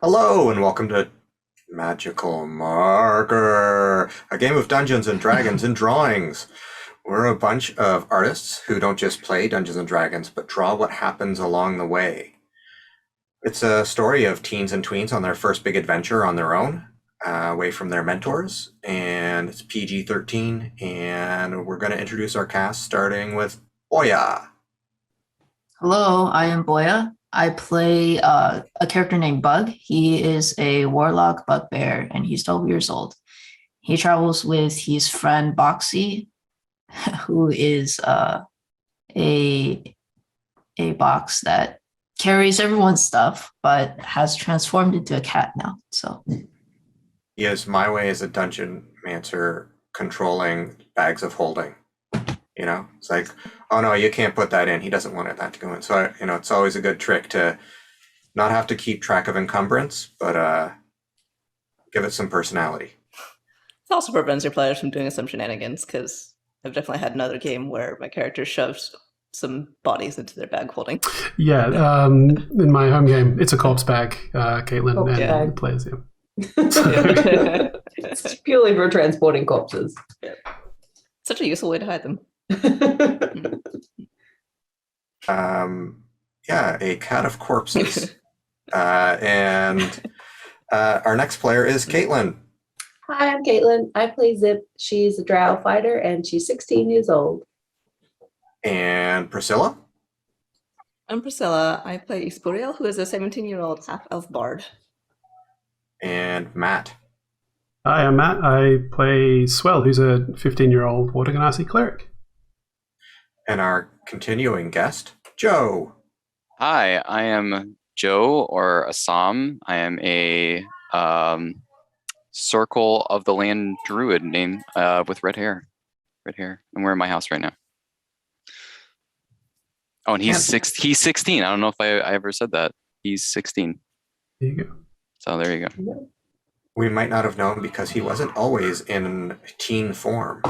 Hello and welcome to Magical Marker, a game of Dungeons and Dragons and drawings. We're a bunch of artists who don't just play Dungeons and Dragons, but draw what happens along the way. It's a story of teens and tweens on their first big adventure on their own, away from their mentors, and it's PG-13, and we're going to introduce our cast starting with Oya. Hello, I am Boya. I play a character named Bug. He is a warlock bugbear, and he's 12 years old. He travels with his friend Boxy, who is a box that carries everyone's stuff, but has transformed into a cat now. So Yes, my way is a dungeon mancer controlling bags of holding. You know, it's like, oh no, you can't put that in. He doesn't want that to go in. So, it's always a good trick to not have to keep track of encumbrance, but give it some personality. It also prevents your players from doing some shenanigans, because I've definitely had another game where my character shoves some bodies into their bag holding. Yeah, in my home game, it's a corpse bag, Caitlin, and plays him. It's purely for transporting corpses. Yeah. Such a useful way to hide them. A cat of corpses. And our next player is Caitlin. Hi, I'm Caitlin. I play Zip. She's a drow fighter and she's 16 years old. And Priscilla. I'm Priscilla. I play Ispuriel, who is a 17-year-old half-elf bard. And Matt. Hi, I'm Matt. I play Swell, who's a 15-year-old Water Ganassi cleric. And our continuing guest, Joe. Hi, I am Joe, or Asaam. I am a Circle of the Land Druid name with red hair. And we're in my house right now. Oh, and he's 16. I don't know if I ever said that. He's 16. There you go. So there you go. We might not have known because he wasn't always in teen form.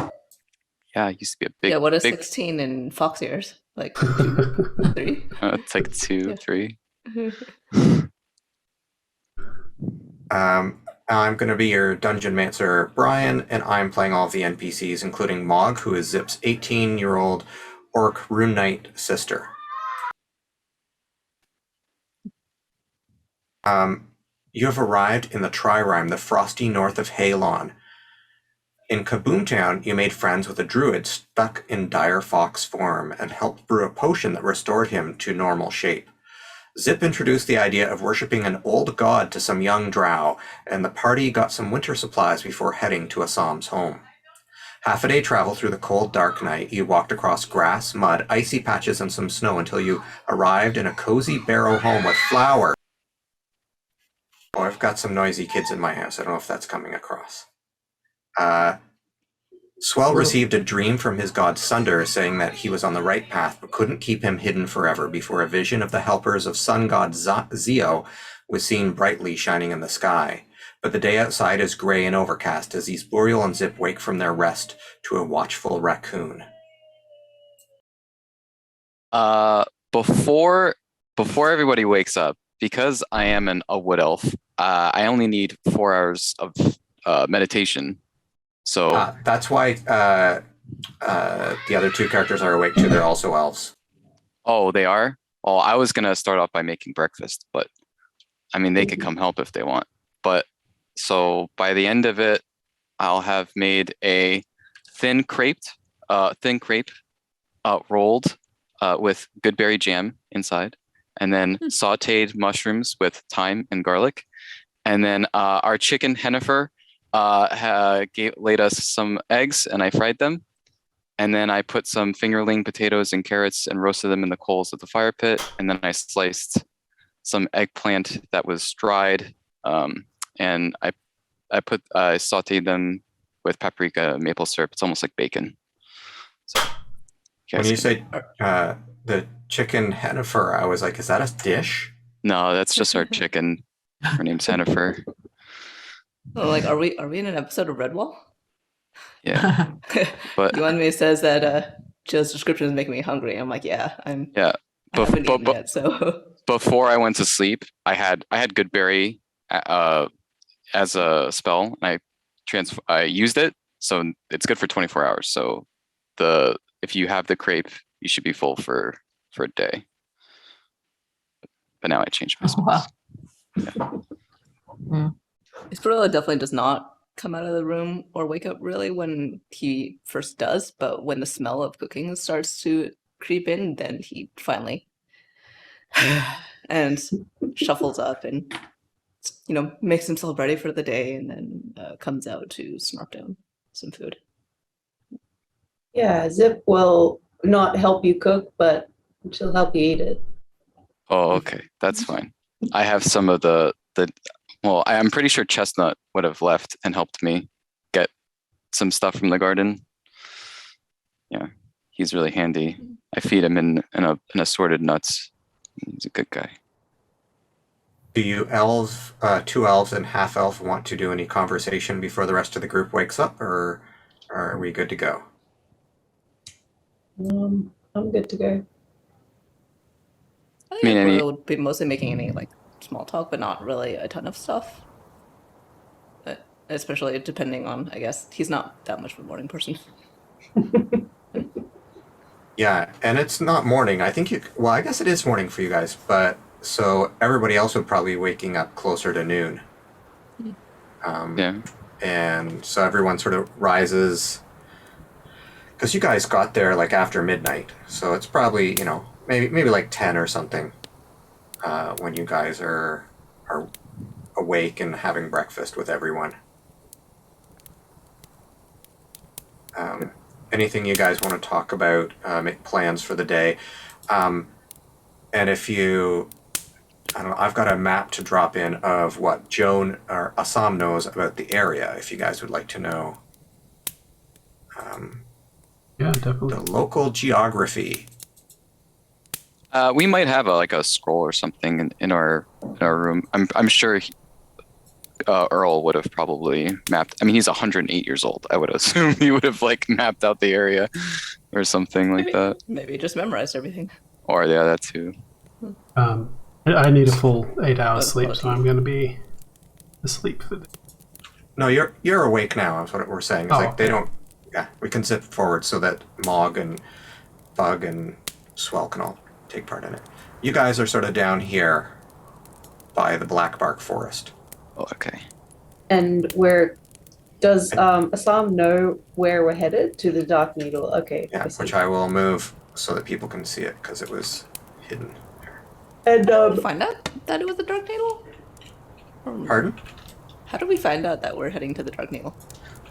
Yeah, he used to be a big. Yeah, what is big... 16 in fox years? Like 2, 3? It's like 2, 3. I'm going to be your Dungeon Mancer, Brian, and I'm playing all of the NPCs, including Mog, who is Zip's 18-year-old Orc Rune Knight sister. You have arrived in the Tririme, the frosty north of Haelon. In Kaboomtown, you made friends with a druid stuck in dire fox form and helped brew a potion that restored him to normal shape. Zip introduced the idea of worshipping an old god to some young drow, and the party got some winter supplies before heading to Asaam's home. Half a day travel through the cold, dark night, you walked across grass, mud, icy patches, and some snow until you arrived in a cozy barrow home with flowers. Oh, I've got some noisy kids in my house. I don't know if that's coming across. Swell received a dream from his god Sunder saying that he was on the right path but couldn't keep him hidden forever before a vision of the helpers of sun god Zio was seen brightly shining in the sky. But the day outside is gray and overcast as Ispuriel and Zip wake from their rest to a watchful raccoon. Before everybody wakes up, because I am a wood elf, I only need 4 hours of meditation. So that's why the other 2 characters are awake too. They're also elves. Oh, they are? Oh, I was gonna start off by making breakfast, but I mean they could come help if they want. But so by the end of it, I'll have made a thin crepe rolled with goodberry jam inside, and then sautéed mushrooms with thyme and garlic. And then our chicken Hennifer laid us some eggs, and I fried them. And then I put some fingerling potatoes and carrots and roasted them in the coals of the fire pit. And then I sliced some eggplant that was dried, and I sautéed them with paprika maple syrup. It's almost like bacon. So when you say the chicken Hennifer, I was like, is that a dish? No, that's just our chicken. Her name's Hennifer. Oh, like, are we in an episode of Redwall? Yeah. But Yuanmei says that Joe's description is making me hungry. I'm like, yeah, I'm. Yeah. I haven't eaten yet, so. Before I went to sleep, I had goodberry as a spell, and I used it, so it's good for 24 hours. So if you have the crepe, you should be full for a day. But now I changed my spells. Wow. Isabella definitely does not come out of the room or wake up really when he first does, but when the smell of cooking starts to creep in, then he finally and shuffles up and makes himself ready for the day, and then comes out to snarf down some food. Yeah, Zip will not help you cook, but she'll help you eat it. Oh, okay, that's fine. I have some of the. Well, I'm pretty sure Chestnut would have left and helped me get some stuff from the garden. Yeah, he's really handy. I feed him in assorted nuts. He's a good guy. Do you elves, 2 elves and half elf, want to do any conversation before the rest of the group wakes up, or are we good to go? I'm good to go. I think we'll be mostly making any small talk, but not really a ton of stuff. Especially depending on, I guess, he's not that much of a morning person. Yeah, and it's not morning. I think I guess it is morning for you guys, but so everybody else would probably be waking up closer to noon. Yeah. And so everyone sort of rises, because you guys got there after midnight, so it's probably maybe 10 or something when you guys are awake and having breakfast with everyone. Anything you guys want to talk about, make plans for the day, and if you, I don't know, I've got a map to drop in of what Joan or Asaam knows about the area, if you guys would like to know. Yeah, definitely. The local geography. We might have a scroll or something in our room. I'm sure Earl would have probably mapped. I mean, he's 108 years old. I would assume he would have mapped out the area or something like that. Maybe just memorized everything. Or yeah, that too. I need a full 8 hours sleep, so I'm going to be asleep for the. No, you're awake now. Is what we're saying. It's they okay. don't. Yeah, we can zip forward so that Mog and Bug and Swell can all take part in it. You guys are sort of down here by the Blackbark Forest. Oh, okay. And where does Asaam know where we're headed? To the Dark Needle. Okay. Yeah, which I will move so that people can see it because it was hidden. And How did we find out that it was the Dark Needle? Pardon? How did we find out that we're heading to the Dark Needle?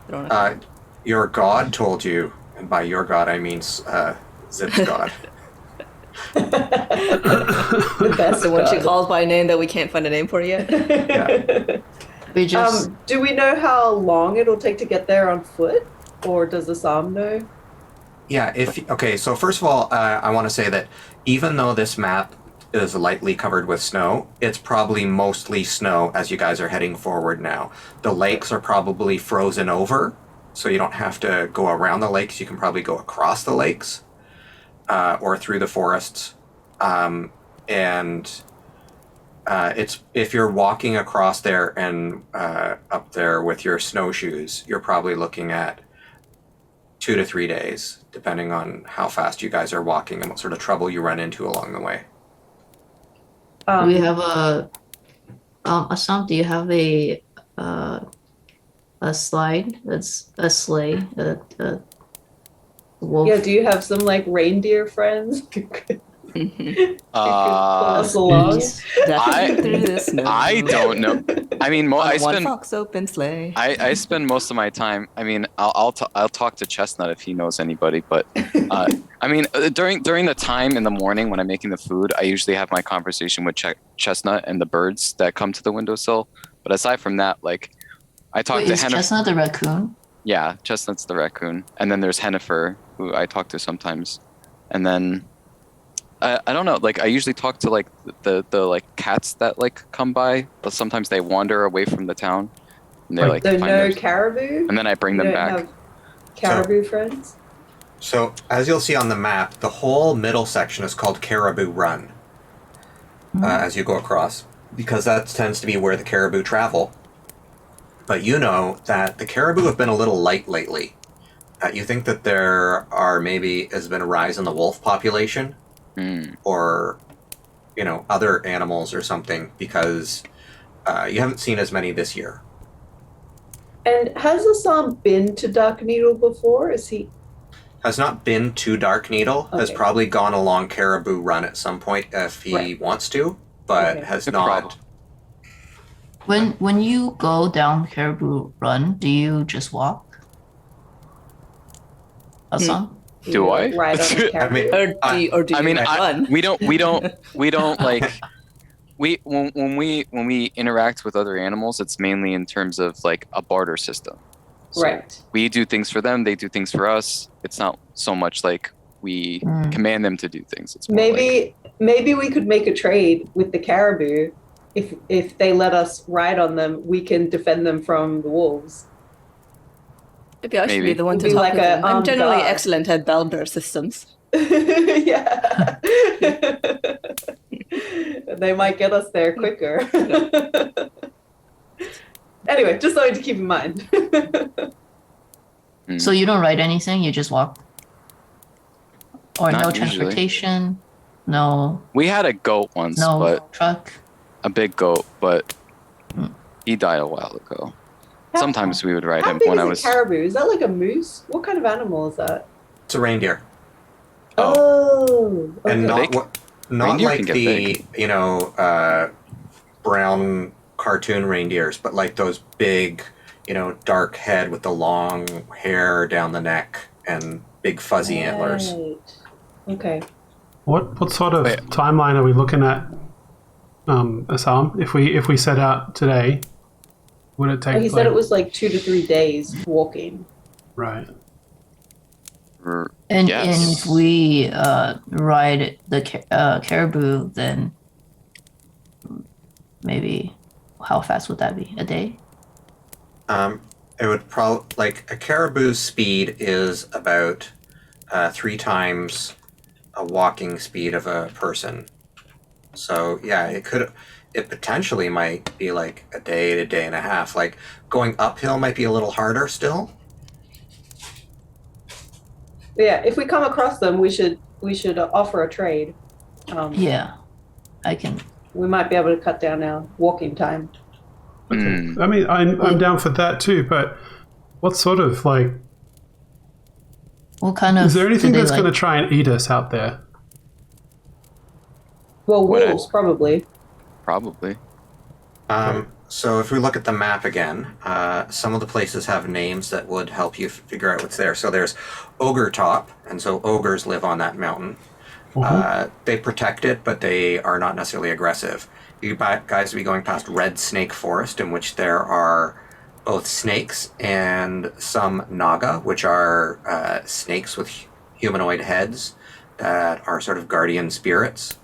I don't know. Your god told you, and by your god I mean Zip's god. the best The one she god. calls by a name that we can't find a name for yet. Yeah. We just Do we know how long it'll take to get there on foot, or does Asaam know? Yeah, so first of all, I want to say that even though this map is lightly covered with snow, it's probably mostly snow as you guys are heading forward now. The lakes are probably frozen over, so you don't have to go around the lakes. You can probably go across the lakes or through the forests. It's if you're walking across there and up there with your snowshoes, you're probably looking at 2 to 3 days, depending on how fast you guys are walking and what sort of trouble you run into along the way. we have Assam, do you have a slide that's a sleigh? A wolf? Yeah, do you have some reindeer friends? Us along? Dashing through the snow. I don't know. I mean, I One spend fox open sleigh. I spend most of my time. I mean, I'll talk to Chestnut if he knows anybody. But I mean, during the time in the morning when I'm making the food, I usually have my conversation with Chestnut and the birds that come to the windowsill. But aside from that, I talk Wait, to is Hennifer. Chestnut the raccoon? Yeah, Chestnut's the raccoon, and then there's Hennifer, who I talk to sometimes, and then. I don't know. I usually talk to the cats that come by, but sometimes they wander away from the town, and they So find no their, caribou? and then I bring You them don't back. have caribou friends? So, as you'll see on the map, the whole middle section is called Caribou Run as you go across. because that tends to be where the caribou travel. But you know that the caribou have been a little light lately. You think that has been a rise in the wolf population, or other animals or something, because you haven't seen as many this year. And has Asaam been to Dark Needle before? Has not been to Dark Needle. Has Okay. probably gone along Caribou Run at some point if he Right. wants to, but Okay. has Good not. problem. When you go down Caribou Run, do you just walk? Asaam? Do I? Ride on a caribou? Or do you run? we don't like when we interact with other animals, it's mainly in terms of like a barter system. So Right. we do things for them, they do things for us. It's not so much like we command them to do things. It's more like, Maybe we could make a trade with the caribou. If they let us ride on them, we can defend them from the wolves. Maybe I should be Maybe. the one to We'll be talk like with a them. I'm generally guard. excellent at Baldur systems. Yeah. They might get us there quicker. Anyway, just something to keep in mind. So you don't ride anything, you just walk? Or Not no usually. transportation? No we had a goat once, no but truck? a big goat, but he died a while ago. Sometimes we would ride How him big when is I a was caribou? Is that like a moose? What kind of animal is that? It's a reindeer. Oh, okay. And Big? not Reindeer like can get the brown cartoon reindeers, but like those big, dark head with the long hair down the neck and big fuzzy antlers. Right. Okay. What sort of Wait. timeline are we looking at, Asaam? If we set out today, would it take? He said it was like 2 to 3 days walking. right. And Yes. if we ride the caribou, then maybe how fast would that be? A day? It would probably, like, a caribou's speed is about 3 times a walking speed of a person. So yeah, it potentially might be like a day and a half. Like going uphill might be a little harder still. Yeah, if we come across them, we should offer a trade. Yeah, I can. We might be able to cut down our walking time. Mm. I mean, I'm down for that too. But what sort of like? What kind of? Is there anything do they that's like? going to try and eat us out there? Well, What- wolves probably. Probably. So if we look at the map again, some of the places have names that would help you figure out what's there. So there's Ogre Top, and so ogres live on that mountain. They protect it, but they are not necessarily aggressive. You guys will be going past Red Snake Forest, in which there are both snakes and some naga, which are snakes with humanoid heads that are sort of guardian spirits.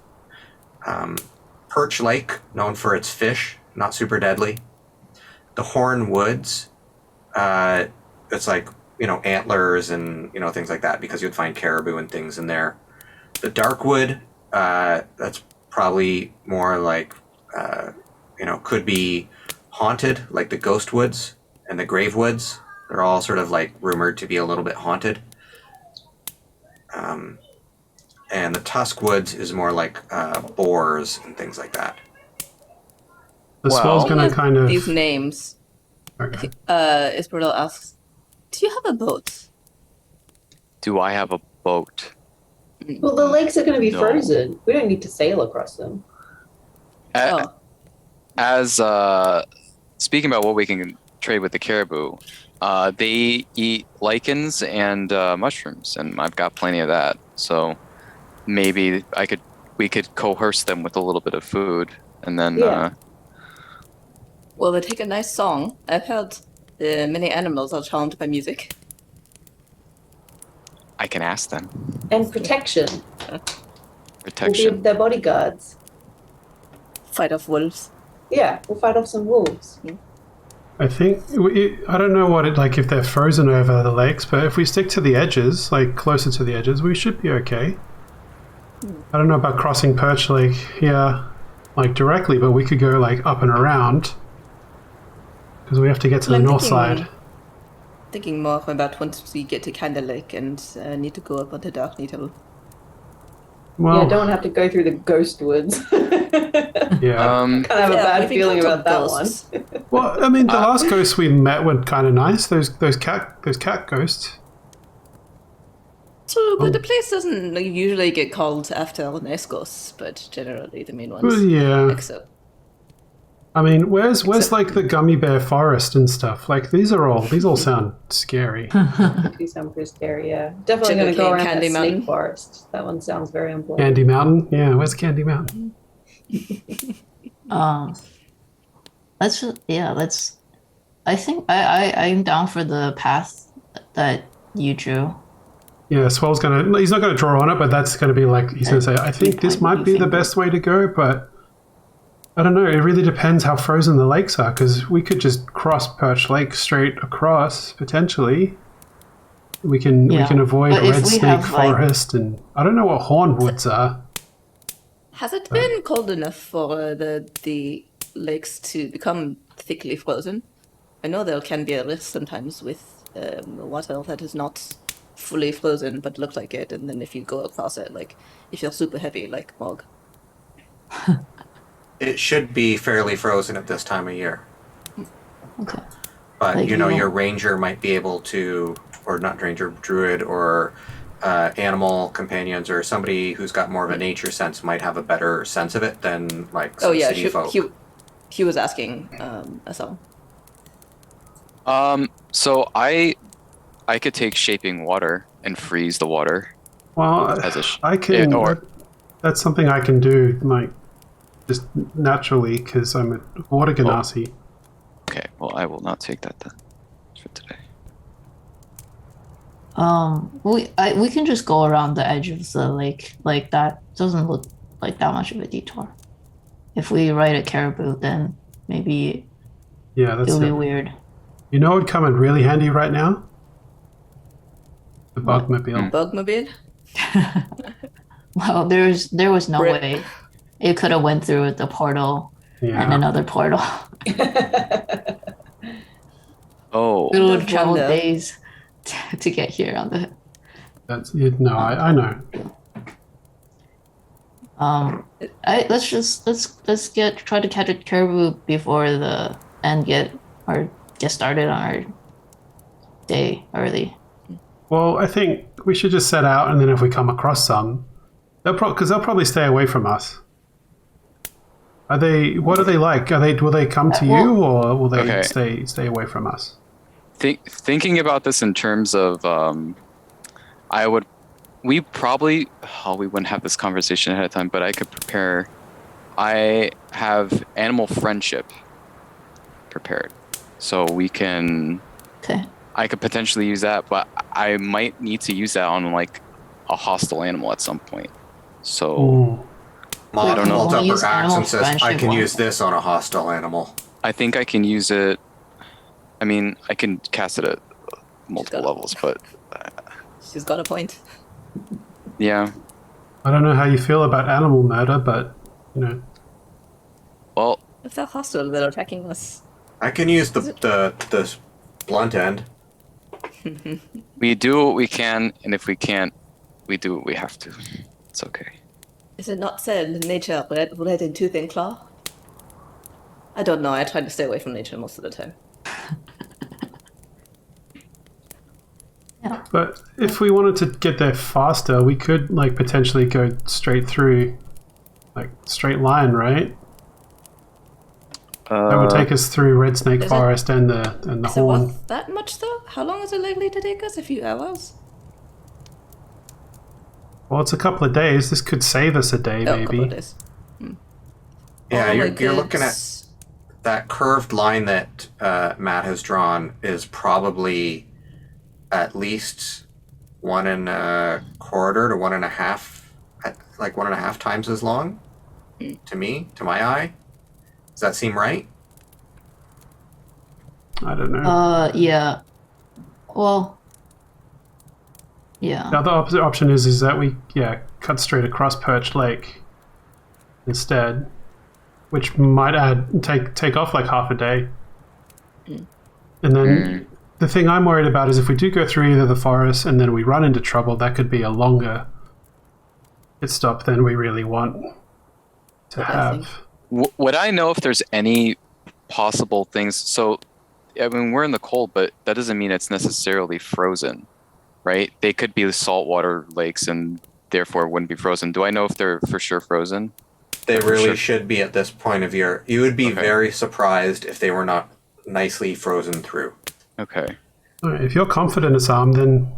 Perch Lake, known for its fish, not super deadly. The Horn Woods, it's like, antlers and, things like that, because you'd find caribou and things in there. The Darkwood, that's probably more like, could be haunted, like the Ghost Woods and the Grave Woods. They're all sort of like rumored to be a little bit haunted. And the Tusk Woods is more like boars and things like that. The Well- swell's going to kind of. These names. Okay. Isabel asks, "Do you have a boat?" Do I have a boat? Well, the lakes are going to be No. frozen. We don't need to sail across them. Oh, As speaking about what we can trade with the caribou, they eat lichens and mushrooms, and I've got plenty of that. So maybe we could coerce them with a little bit of food, and then Yeah. well, they take a nice song. I've heard many animals are charmed by music. I can ask them. And protection. We'll be Protection. their bodyguards. Fight off wolves. Yeah, we'll fight off some wolves. I think I don't know what it like if they're frozen over the lakes, but if we stick to the edges, like closer to the edges, we should be okay. I don't know about crossing Perch Lake here like directly, but we could go like up and around because we have to get to the I'm north side. Thinking more about once we get to Candle Lake and need to go up onto Dark Needle. Well, Yeah, don't have to go through the ghost woods. yeah. Kind of have a bad we've feeling encountered about that one. ghosts. Well, I mean, the last ghosts we met were kind of nice. Those cat ghosts. True, but the place doesn't usually get called after nice ghosts, but generally the main ones. Well, yeah. Except I mean, where's like the gummy bear forest and stuff? Like these all sound scary. Do sound pretty scary, yeah. Definitely going to go Sugarcane around Candy that Mountain. snake forest. That one sounds very unpleasant. Candy Mountain? Yeah, where's Candy Mountain? Let's. I think I'm down for the path that you drew. Yeah, Swell's he's not gonna draw on it, but that's gonna be like, he's gonna say, I think this might be the best way to go, but I don't know, it really depends how frozen the lakes are, because we could just cross Perch Lake straight across, potentially. We can avoid But if Red we Snake have, like- Forest, and I don't know what Hornwoods are. has it been cold enough for the lakes to become thickly frozen? I know there can be a risk sometimes with water that is not fully frozen but looks like it, and then if you go across it, like if you're super heavy like Mog. It should be fairly frozen at this time of year. Okay. But, Like, your ranger might be able to, or not ranger, druid, or animal companions, or somebody who's got more of a nature sense might have a better sense of it than, like, some city folk. He was asking Asaam. So I could take shaping water and freeze the water. Well, As a I can, or that's something I can do, like, just naturally, because I'm a water ganassi. okay, well I will not take that then for today. We can just go around the edge of the lake. Like that doesn't look like that much of a detour. If we ride a caribou, then maybe Yeah, that's it'll be it. weird. You know what would come in really handy right now? The Bugmobile. Bugmobile? Well, there was no Rip. way it could have went through the portal and Yeah. another portal. Oh, It would Just travel wonder. days to get here on the. That's it. No, I know. Let's try to catch a caribou before the and get started on our day early. Well, I think we should just set out, and then if we come across some, they'll probably stay away from us. Are they? What are they like? Will they come to you, or will they Okay. stay away from us? Thinking about this in terms of, we wouldn't have this conversation ahead of time, but I could prepare. I have animal friendship prepared, so we can. Okay. I could potentially use that, but I might need to use that on like a hostile animal at some point. So Ooh. Mod I don't know. holds up Use her axe animal and says, I friendship can one. use this on a hostile animal. I think I can use it. I mean, I can cast it at multiple got it. levels, but She's got a point. yeah. I don't know how you feel about animal murder, but you know, Well, If they're hostile, they're attacking us. I can use the blunt end. we do what we can, and if we can't, we do what we have to. It's okay. Is it not said nature red in tooth and claw? I don't know. I try to stay away from nature most of the time. but if we wanted to get there faster, we could like potentially go straight through, like straight line, right? That would take us through Red Snake Is it- Forest and the Is it Horn. worth that much though? How long is it likely to take us? A few hours? Well, it's a couple of days. This could save us a day, Oh, a couple of maybe. days. Yeah, Or you're we looking could at that curved line that Matt has drawn is probably at least 1.25 to 1.5, like 1.5 times as long. To me, to my eye, does that seem right? I don't know. Yeah. Well. Yeah. The other option is that we cut straight across Perch Lake instead. which might take off like half a day. And then the thing I'm worried about is if we do go through either the forest and then we run into trouble, that could be a longer pit stop than we really want to have. Would I know if there's any possible things? So, I mean, we're in the cold, but that doesn't mean it's necessarily frozen, right? They could be saltwater lakes and therefore wouldn't be frozen. Do I know if they're for sure frozen? They really should be at this point of year. You would be very surprised if they were not nicely frozen through. Okay. All right, if you're confident, Asaam, then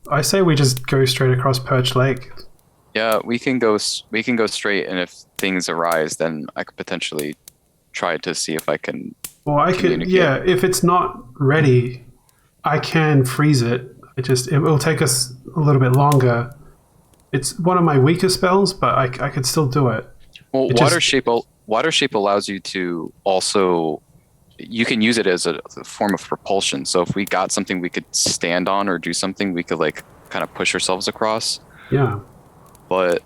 I say we just go straight across Perch Lake. Yeah, we can go straight, and if things arise, then I could potentially try to see if I can. Well, I could. Yeah, if it's not ready, I can freeze it. It will take us a little bit longer. It's one of my weaker spells, but I could still do it. Well, water shape allows you to also. You can use it as a form of propulsion. So if we got something we could stand on or do something, we could like kind of push ourselves across. Yeah. But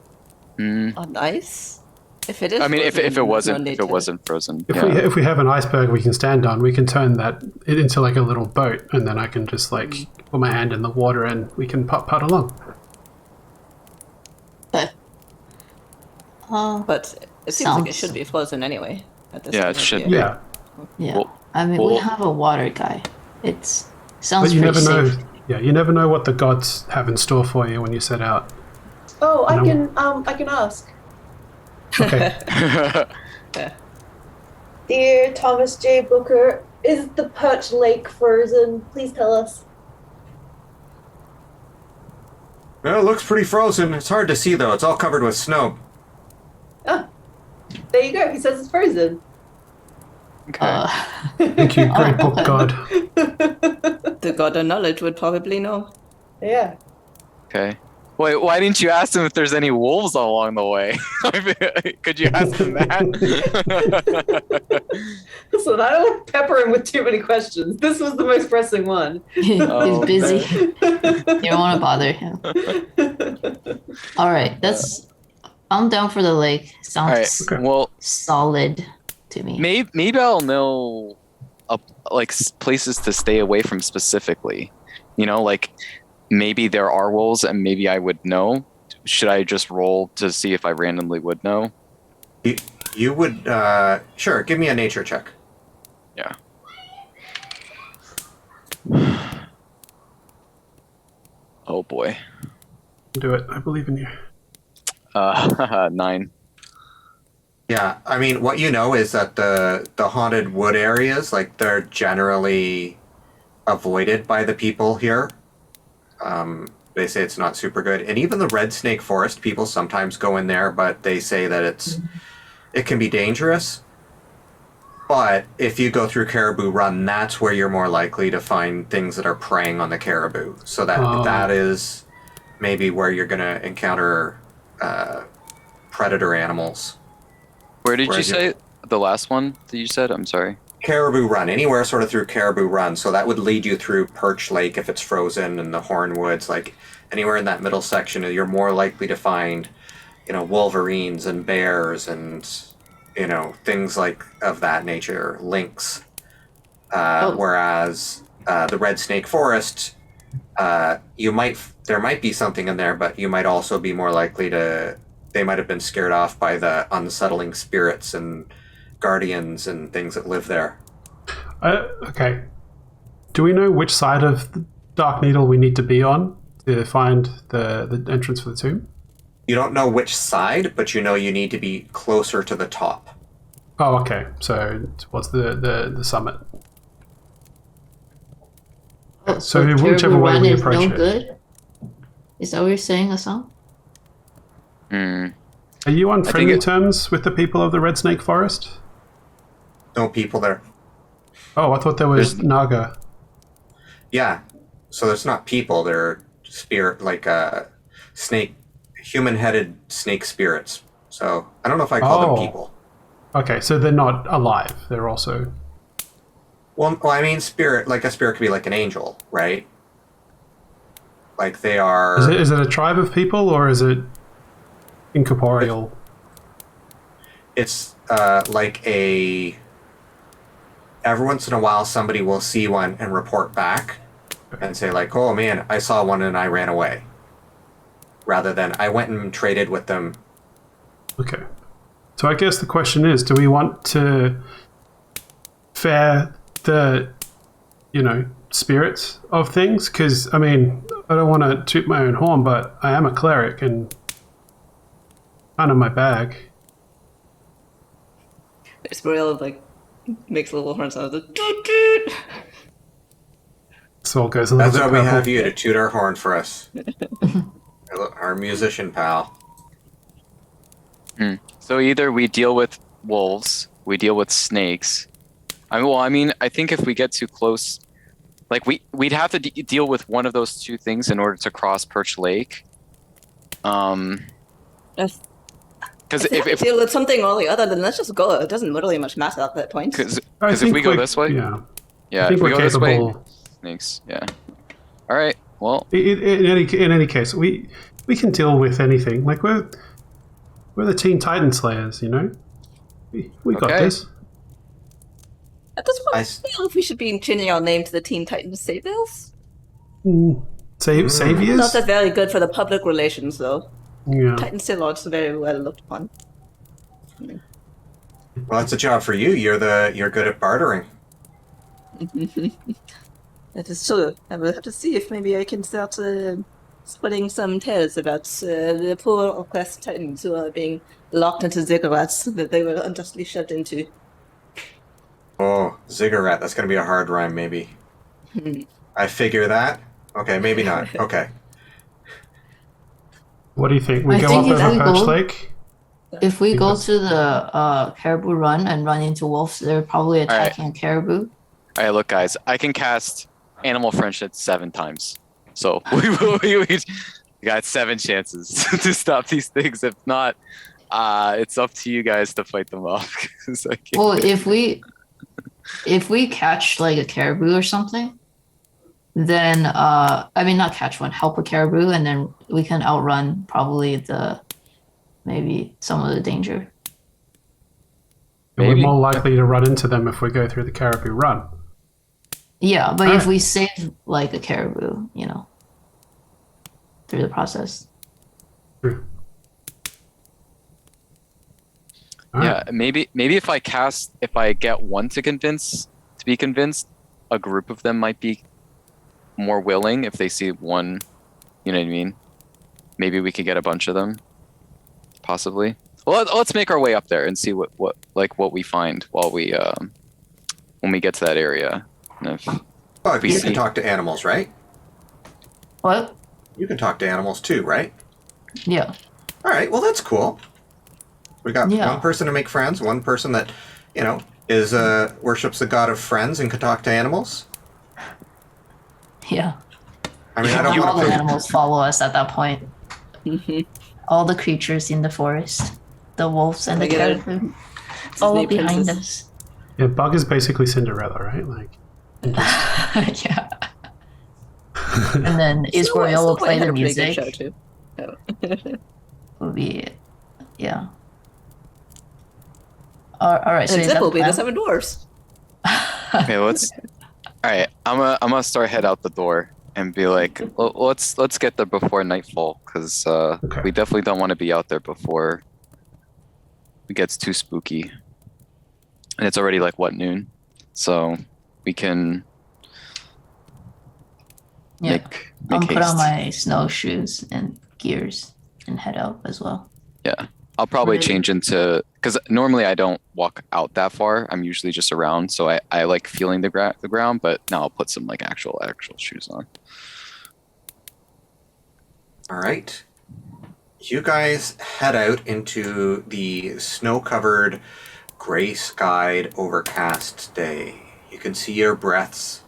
on ice? If it is, I mean, frozen, if it wasn't frozen. If we have an iceberg we can stand on, we can turn that into like a little boat, and then I can just like put my hand in the water and we can putt along. But it seems like it should be frozen anyway. At this Yeah, time it of should year. be. Yeah. Well, I mean, we have a water guy. Sounds But you pretty never safe. know. Yeah, you never know what the gods have in store for you when you set out. Oh, I No. can ask. Okay. Dear Thomas J. Booker, is the Perch Lake frozen? Please tell us. Well, it looks pretty frozen. It's hard to see, though. It's all covered with snow. Ah, there you go. He says it's frozen. okay. Thank you, great book god. The god of knowledge would probably know. Yeah. Okay. Wait, why didn't you ask him if there's any wolves along the way? Could you ask him that? Listen, I don't want to pepper him with too many questions. This was the most pressing one. He's Oh, busy. You don't want to bother him. All right, I'm down for the lake. All right. Sounds Okay. Well, solid to me. maybe I'll know places to stay away from specifically. You know, like maybe there are wolves and maybe I would know. Should I just roll to see if I randomly would know? You would, sure, give me a nature check. Yeah. Oh boy. Do it. I believe in you. 9. Yeah, I mean, what you know is that the haunted wood areas, like, they're generally avoided by the people here. They say it's not super good. And even the red snake forest, people sometimes go in there, but they say that it can be dangerous. But if you go through Caribou Run, that's where you're more likely to find things that are preying on the caribou. So that is maybe where you're going to encounter predator animals. Where did you say the last one that you said? I'm sorry. Caribou Run, anywhere sort of through Caribou Run. So that would lead you through Perch Lake if it's frozen, and the Hornwoods, like anywhere in that middle section, you're more likely to find, wolverines and bears and, things like of that nature, lynx. Whereas the Red Snake Forest, there might be something in there, but you might also be more likely they might have been scared off by the unsettling spirits and guardians and things that live there. Okay. Do we know which side of the Dark Needle we need to be on to find the entrance for the tomb? You don't know which side, but you know you need to be closer to the top. Oh, okay. So towards the summit. Oh, So Caribou whichever way Run we is approach no it. good? Is that what you're saying, Asaam? Are you on think friendly it- terms with the people of the Red Snake Forest? No people there. Oh, I thought there was Naga. Yeah. So there's not people, they're spirit, like snake, human-headed snake spirits. So I don't know if I call them people. Okay, so they're not alive. They're also... Well, I mean, spirit, like a spirit could be like an angel, right? Like they are... Is it a tribe of people or is it incorporeal? it's like a. Every once in a while, somebody will see one and report back, and say like, "Oh man, I saw one and I ran away." Rather than I went and traded with them. Okay. So I guess the question is, do we want to fare the, spirits of things? Because, I mean, I don't want to toot my own horn, but I am a cleric and kind of my bag. Israel makes a little horn sound. Toot toot. So it goes a little That's bit why we purple. have you to toot our horn for us. Our musician pal. So either we deal with wolves, we deal with snakes. I think if we get too close, we'd have to deal with one of those two things in order to cross Perch Lake. Because if deal with something or the other, then let's just go. It doesn't really much matter at that point. because I if think we go we're- this way, Yeah. yeah, I think if we we're go this way, capable. snakes, yeah. All right, well, In any case, we can deal with anything. Like we're the Teen Titan Slayers, We got Okay. this. At this point, I I s- feel if we should be changing our name to the Teen Titans Saviors. Saviors. Not that very good for the public relations, though. Yeah. Titan Sailors are very well looked upon. Well, that's a job for you. You're good at bartering. That is true. I will have to see if maybe I can start spreading some tales about the poor oppressed Titans who are being locked into ziggurats that they were unjustly shoved into. Oh, ziggurat. That's gonna be a hard rhyme, maybe. I figure that. Okay, maybe not. Okay. What do you think? We I go think up if over we Perch go- Lake. If we go to the Caribou Run and run into wolves, they're probably right. attacking a caribou. all right, look, guys, I can cast Animal Friendship 7 times, so we got 7 chances to stop these things. If not, it's up to you guys to fight them off. 'Cause I can't- Well, if we catch like a caribou or something, then not catch one, help a caribou, and then we can outrun probably maybe some of the danger. We're Maybe. more likely to run into them if we go through the Caribou Run. Yeah, but if Alright. we save like a caribou, through the process. True. All Yeah, right. maybe if I get one to be convinced, a group of them might be more willing if they see one. You know what I mean? Maybe we could get a bunch of them, possibly. Well, let's make our way up there and see what we find while we when we get to that area. And if- Oh, We you see. can talk to animals, right? What? You can talk to animals too, right? Yeah. All right. Well, that's cool. We got Yeah. one person to make friends, one person that, is worships the god of friends and can talk to animals. Yeah. I mean, I don't All want the to. animals follow us at that point. All the creatures in the forest, the wolves and the I get it. caribou, follow Disney behind princess. Yeah, Bug is basically Cinderella, right? Like, us. Yeah. And then Israel will play the music. Show too. Will be, yeah. All right. So And is Zip that will the be the plan? 7 dwarfs. Okay, let's. All right, I'm gonna start head out the door and be like, let's get there before nightfall, because Okay. we definitely don't want to be out there before it gets too spooky. And it's already noon, so we can Yeah. make I'll haste. put on my snowshoes and gears and head out as well. Yeah, I'll probably Right. change into, because normally I don't walk out that far. I'm usually just around, so I like feeling the ground. But now I'll put some actual shoes on. All right. You guys head out into the snow-covered, gray-skied, overcast day. You can see your breaths.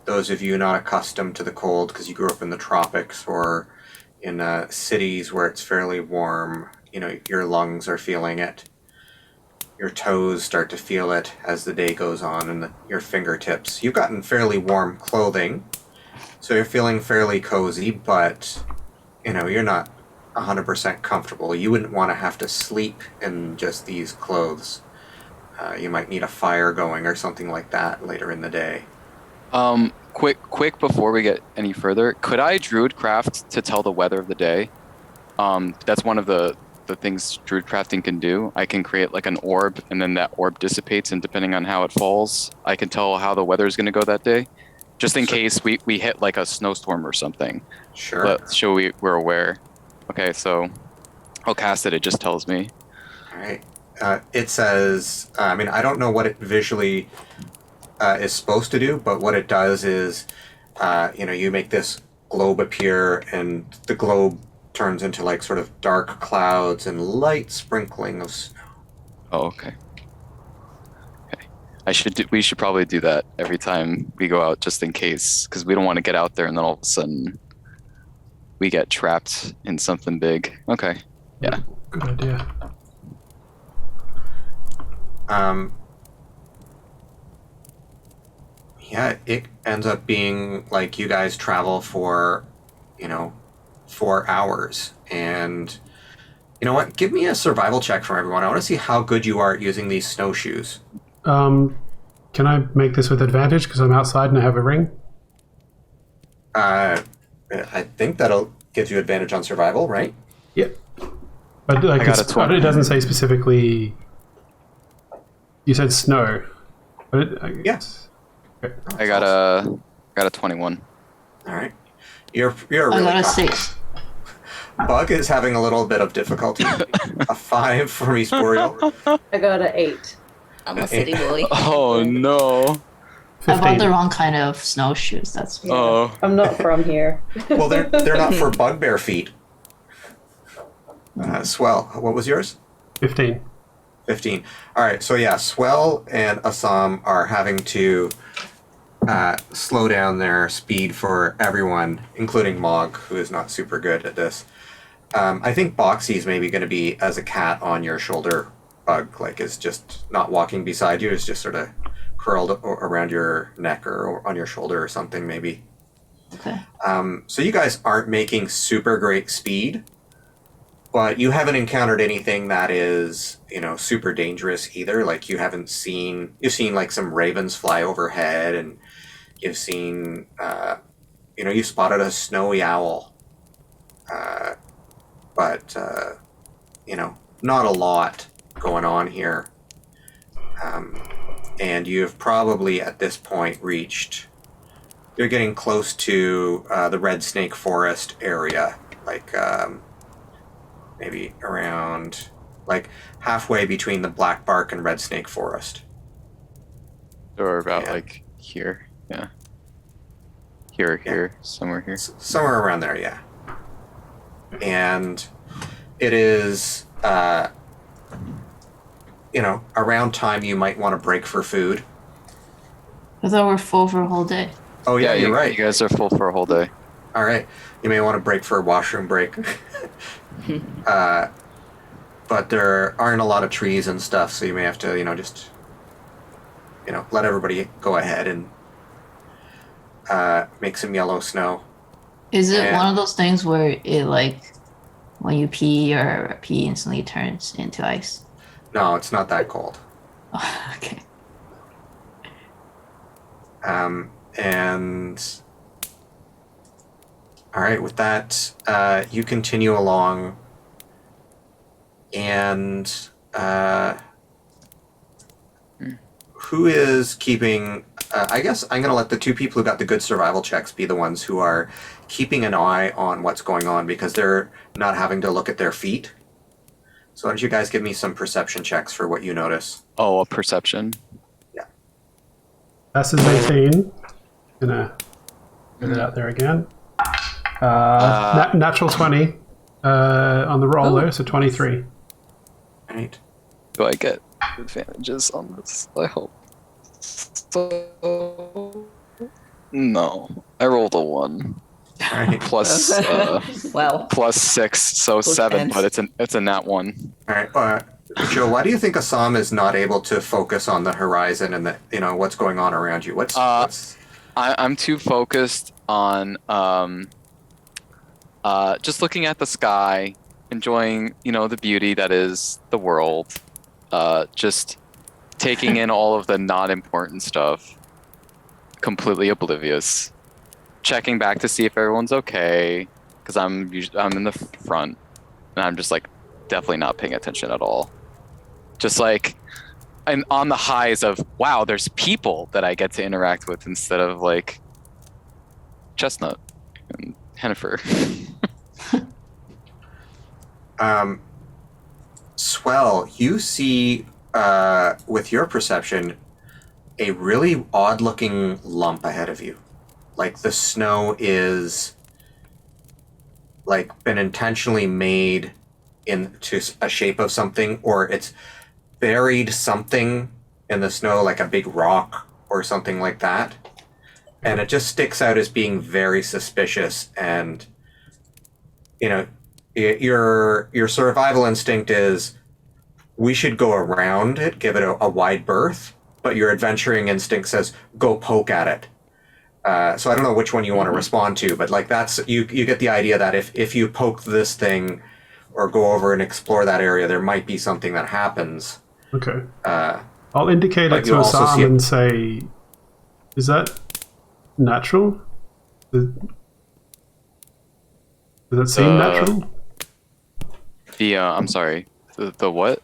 Those of you not accustomed to the cold because you grew up in the tropics or in cities where it's fairly warm, your lungs are feeling it. Your toes start to feel it as the day goes on, and your fingertips. You've gotten fairly warm clothing, so you're feeling fairly cozy, but you're not 100% comfortable. You wouldn't want to have to sleep in just these clothes. You might need a fire going or something like that later in the day. Quick before we get any further, could I druid craft to tell the weather of the day? That's one of the things druid crafting can do. I can create like an orb, and then that orb dissipates, and depending on how it falls, I can tell how the weather is going to go that day, just in case we hit like a snowstorm or something. Sure. But so we're aware. Okay, so I'll cast it. It just tells me. All right. It says, I mean, I don't know what it visually is supposed to do, but what it does is, you make this globe appear, and the globe turns into like sort of dark clouds and light sprinkling of snow. Oh, okay. Okay. We should probably do that every time we go out, just in case, because we don't want to get out there and then all of a sudden we get trapped in something big. Okay. Yeah. Good idea. Yeah, it ends up being like you guys travel for, 4 hours. And you know what? Give me a survival check from everyone. I want to see how good you are at using these snowshoes. Can I make this with advantage because I'm outside and I have a ring? I think that'll give you advantage on survival, right? Yep. But like I got a 20. it doesn't say specifically. You said snow. But Yes. Okay. I got a 21. All right. You're I really got a confident. 6. Bug is having a little bit of difficulty. A 5 for me, Boreal. I got an 8. I'm a city boy. Oh no. I bought 15. the wrong kind of snowshoes. That's Yeah. Oh. I'm not from here. Well, they're not for bugbear feet. Swell. What was yours? 15. 15. All right. So yeah, Swell and Asaam are having to slow down their speed for everyone, including Mog, who is not super good at this. I think Boxy's maybe going to be as a cat on your shoulder, Bug, like is just not walking beside you, is just sort of curled around your neck or on your shoulder or something maybe. okay. So you guys aren't making super great speed, but you haven't encountered anything that is, super dangerous either. Like you've seen like some ravens fly overhead, and you've seen, you spotted a snowy owl. But not a lot going on here. And you've probably at this point you're getting close to the Red Snake Forest area, like maybe around like halfway between the Black Bark and Red Snake Forest. Or about Yeah. like here. Yeah. Here, somewhere here. Somewhere around there, yeah. And it is, around time you might want to break for food. I thought we're full for a whole day. Oh yeah, you're right. You guys are full for a whole day. All right. You may want to break for a washroom break. But there aren't a lot of trees and stuff, so you may have to, just, let everybody go ahead and make some yellow snow. Is it Yeah. one of those things where it like when you pee, your pee instantly turns into ice? No, it's not that cold. Okay. And all right, with that, you continue along, and who is keeping? I guess I'm gonna let the two people who got the good survival checks be the ones who are keeping an eye on what's going on, because they're not having to look at their feet. So why don't you guys give me some perception checks for what you notice? Oh, a perception. That's 18. Gonna get it out there again. Natural 20 on the roll there, so 23. All right. Do I get advantages on this? I hope. So no, I rolled a 1 All right. plus Wow. plus 6, so Both 7. ends. But it's a nat 1. All right, Joe. Why do you think Asaam is not able to focus on the horizon and what's going on around you? What's I'm too focused on just looking at the sky enjoying, the beauty that is the world. Just taking in all of the non-important stuff. Completely oblivious. Checking back to see if everyone's okay, because I'm in the front, and I'm just like definitely not paying attention at all. Just like I'm on the highs of wow, there's people that I get to interact with instead of like Chestnut and Hennifer. Swell, you see with your perception a really odd-looking lump ahead of you. Like the snow is like been intentionally made into a shape of something, or it's buried something in the snow, like a big rock or something like that. And it just sticks out as being very suspicious. And your survival instinct is we should go around it, give it a wide berth, but your adventuring instinct says go poke at it. So I don't know which one you want to respond to, but like that's you get the idea that if you poke this thing or go over and explore that area, there might be something that happens. Okay. I'll indicate it to Asaam and say, is that natural? Does that seem natural? I'm sorry. The what?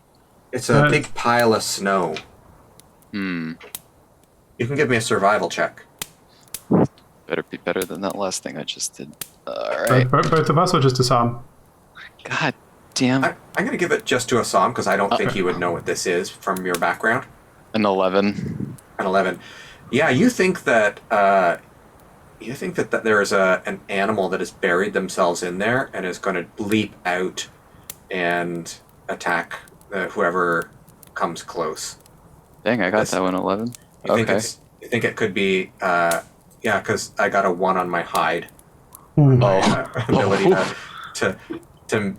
It's a big pile of snow. Hmm. You can give me a survival check. Better be better than that last thing I just did. All right. Both of us, or just Asaam? God damn. I'm going to give it just to Asaam because I don't think you would know what this is from your background. An 11. An 11. Yeah, you think that there is an animal that has buried themselves in there and is going to leap out and attack whoever comes close. Dang, I got that one 11. You think it could be? Yeah, because I got a 1 on my hide. Ability to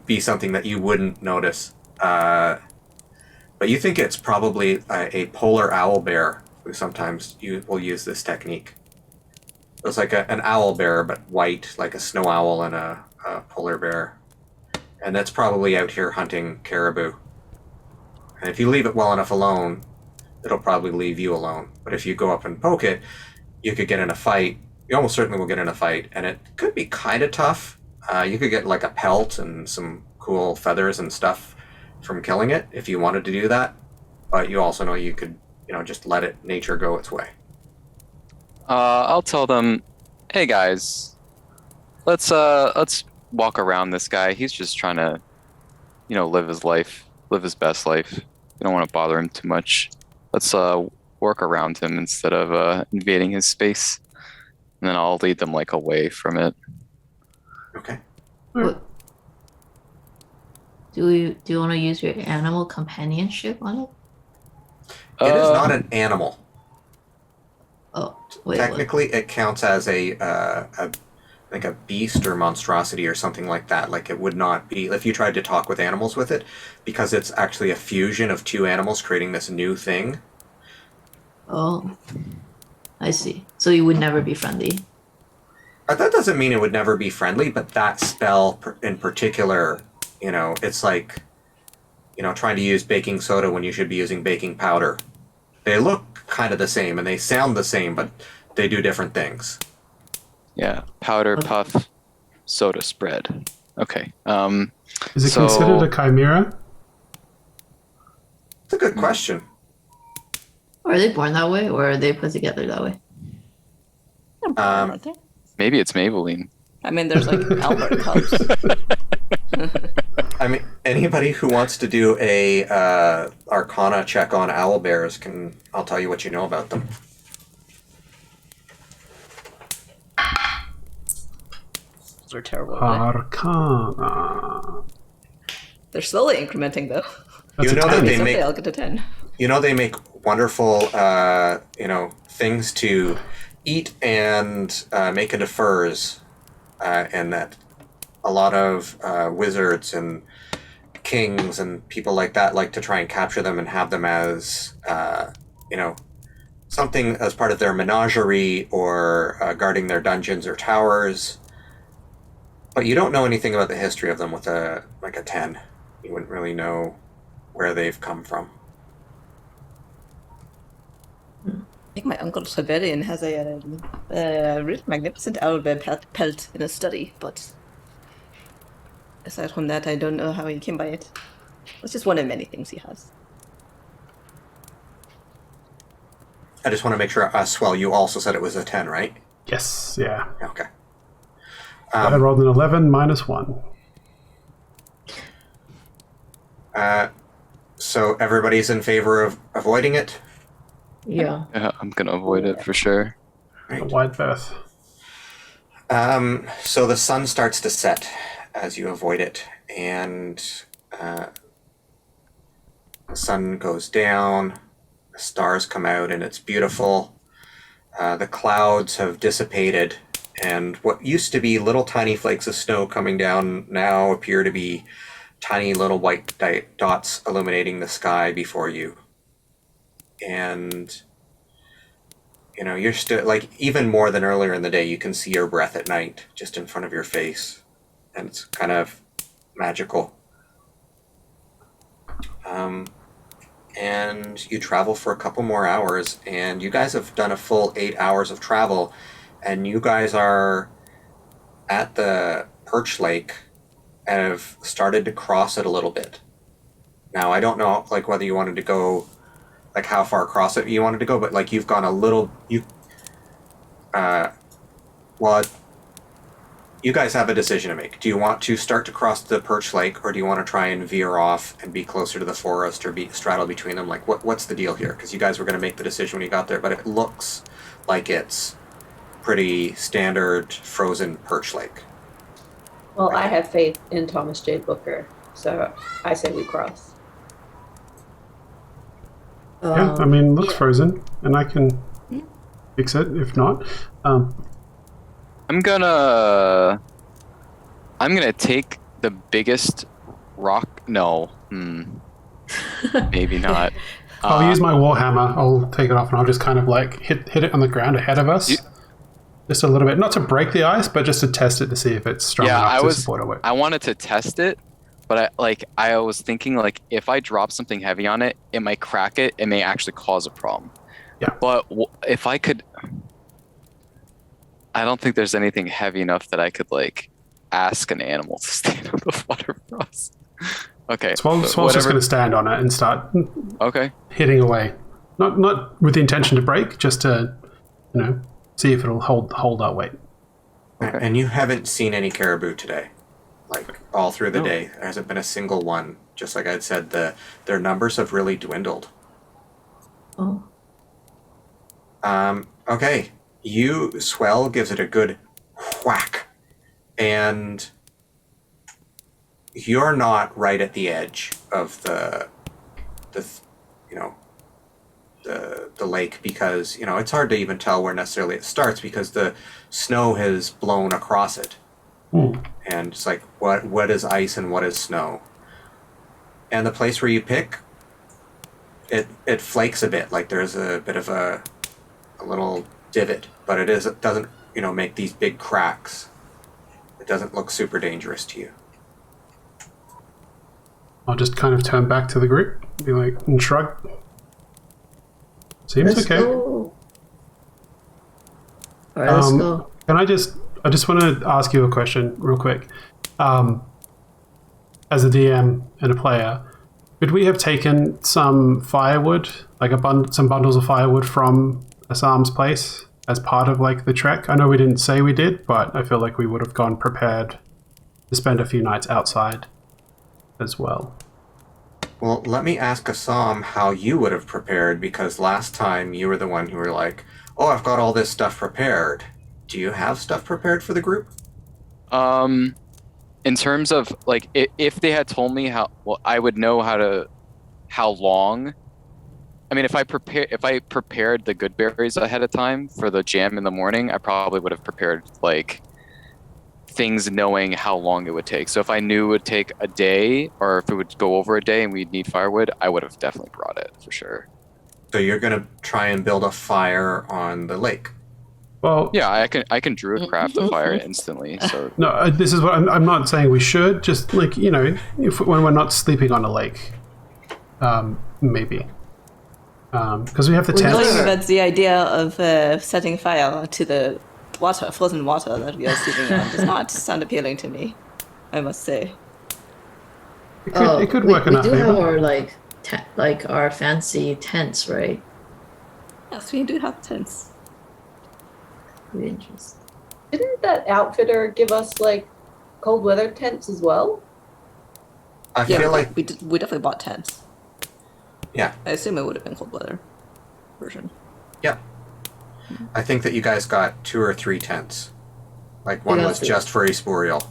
be something that you wouldn't notice. But you think it's probably a polar owl bear who sometimes will use this technique. It's like an owl bear, but white, like a snow owl and a polar bear. And that's probably out here hunting caribou. And if you leave it well enough alone, it'll probably leave you alone. But if you go up and poke it, you could get in a fight. You almost certainly will get in a fight, and it could be kind of tough. You could get like a pelt and some cool feathers and stuff from killing it if you wanted to do that. But you also know you could, just let nature go its way. I'll tell them, hey guys, let's walk around this guy. He's just trying to, live his life, live his best life. We don't want to bother him too much. Let's work around him instead of invading his space. And then I'll lead them like away from it. Okay. What? Do you want to use your animal companionship on it? It is not an animal. Oh, wait. Technically, it counts as a beast or monstrosity or something like that. Like it would not be if you tried to talk with animals with it, because it's actually a fusion of two animals creating this new thing. Oh, I see. So you would never be friendly. That doesn't mean it would never be friendly, but that spell in particular, it's like, trying to use baking soda when you should be using baking powder. They look kind of the same and they sound the same, but they do different things. Yeah, powder puff, soda spread. Okay. Is it considered a chimera? It's a good question. Or are they born that way, or are they put together that way? Maybe it's Maybelline. I mean, there's like Albert cups. I mean, anybody who wants to do a Arcana check on owlbears I'll tell you what you know about them. Those are terrible. Arcana. They're slowly incrementing though. That's Someday I'll get to 10. They make wonderful, things to eat and make into furs, and that a lot of wizards and kings and people like that like to try and capture them and have them as, something as part of their menagerie or guarding their dungeons or towers. But you don't know anything about the history of them with a 10. You wouldn't really know where they've come from. I think my uncle Trevelyan has a really magnificent owl bear pelt in a study, but aside from that, I don't know how he came by it. It's just one of many things he has. I just want to make sure, Swell, you also said it was a 10, right? Yes, yeah. Okay. I rolled an 11 minus 1. So everybody's in favor of avoiding it? Yeah. Yeah, I'm gonna avoid it for sure. A wide berth. So the sun starts to set as you avoid it, and the sun goes down, the stars come out, and it's beautiful. The clouds have dissipated, and what used to be little tiny flakes of snow coming down now appear to be tiny little white dots illuminating the sky before you. And you're still, like, even more than earlier in the day, you can see your breath at night just in front of your face, and it's kind of magical. And you travel for a couple more hours, and you guys have done a full 8 hours of travel, and you guys are at the Perch Lake and have started to cross it a little bit. Now, I don't know, like, whether you wanted to go, like, how far across it you wanted to go, but, like, you've gone a little, you guys have a decision to make. Do you want to start to cross the Perch Lake, or do you want to try and veer off and be closer to the forest, or straddle between them? Like, what's the deal here? Because you guys were going to make the decision when you got there, but it looks like it's pretty standard frozen Perch Lake. Well, I have faith in Thomas J. Booker, so I say we cross. Yeah, I mean, looks frozen, and I can fix it if not. I'm gonna take the biggest rock. No, maybe not. I'll use my warhammer. I'll take it off, and I'll just kind of like hit it on the ground ahead of us, just a little bit, not to break the ice, but just to test it to see if it's strong enough to support a weight. I wanted to test it, but I was thinking, like, if I drop something heavy on it, it might crack it. It may actually cause a problem. Yeah. But if I could, I don't think there's anything heavy enough that I could, like, ask an animal to stand on the water for us. Okay. Swell's just going to stand on it and start hitting away. Not with the intention to break, just to, see if it'll hold that weight. Okay. And you haven't seen any caribou today, like, all through the day. There hasn't been a single one. Just like I'd said, their numbers have really dwindled. Oh. Okay. Swell gives it a good whack, and you're not right at the edge of the lake, because it's hard to even tell where necessarily it starts because the snow has blown across it. And it's like, what is ice and what is snow? And the place where you pick, it flakes a bit, like there's a bit of a little divot, but it doesn't make these big cracks. It doesn't look super dangerous to you. I'll just kind of turn back to the group, be like, and shrug. Seems Let's okay. go. All right, let's go. Can I just want to ask you a question real quick. As a DM and a player, could we have taken some firewood, like some bundles of firewood from Asaam's place as part of, like, the trek? I know we didn't say we did, but I feel like we would have gone prepared to spend a few nights outside as well. Well, let me ask Asaam how you would have prepared, because last time you were the one who were like, oh, I've got all this stuff prepared. Do you have stuff prepared for the group? In terms of, like, if they had told me I would know how long. I mean, if I prepared the good berries ahead of time for the jam in the morning, I probably would have prepared, like, things knowing how long it would take. So if I knew it would take a day, or if it would go over a day and we'd need firewood, I would have definitely brought it for sure. So you're going to try and build a fire on the lake? Well, Yeah, I can druid craft a fire instantly. So no, this is what I'm not saying we should. Just like when we're not sleeping on a lake, maybe because we have the We I know tents. think that's the idea of setting fire to the water, frozen water that we are sleeping on does not sound appealing to me, I must say. It could work in we our do have favor. our our fancy tents, right? Yes, we do have tents. Really interesting. Didn't that outfitter give us like cold weather tents as well? I feel like we definitely bought tents. yeah, I assume it would have been cold weather version. yeah. I think that you guys got 2 or 3 tents. Like one Yeah. was just for East Boreal.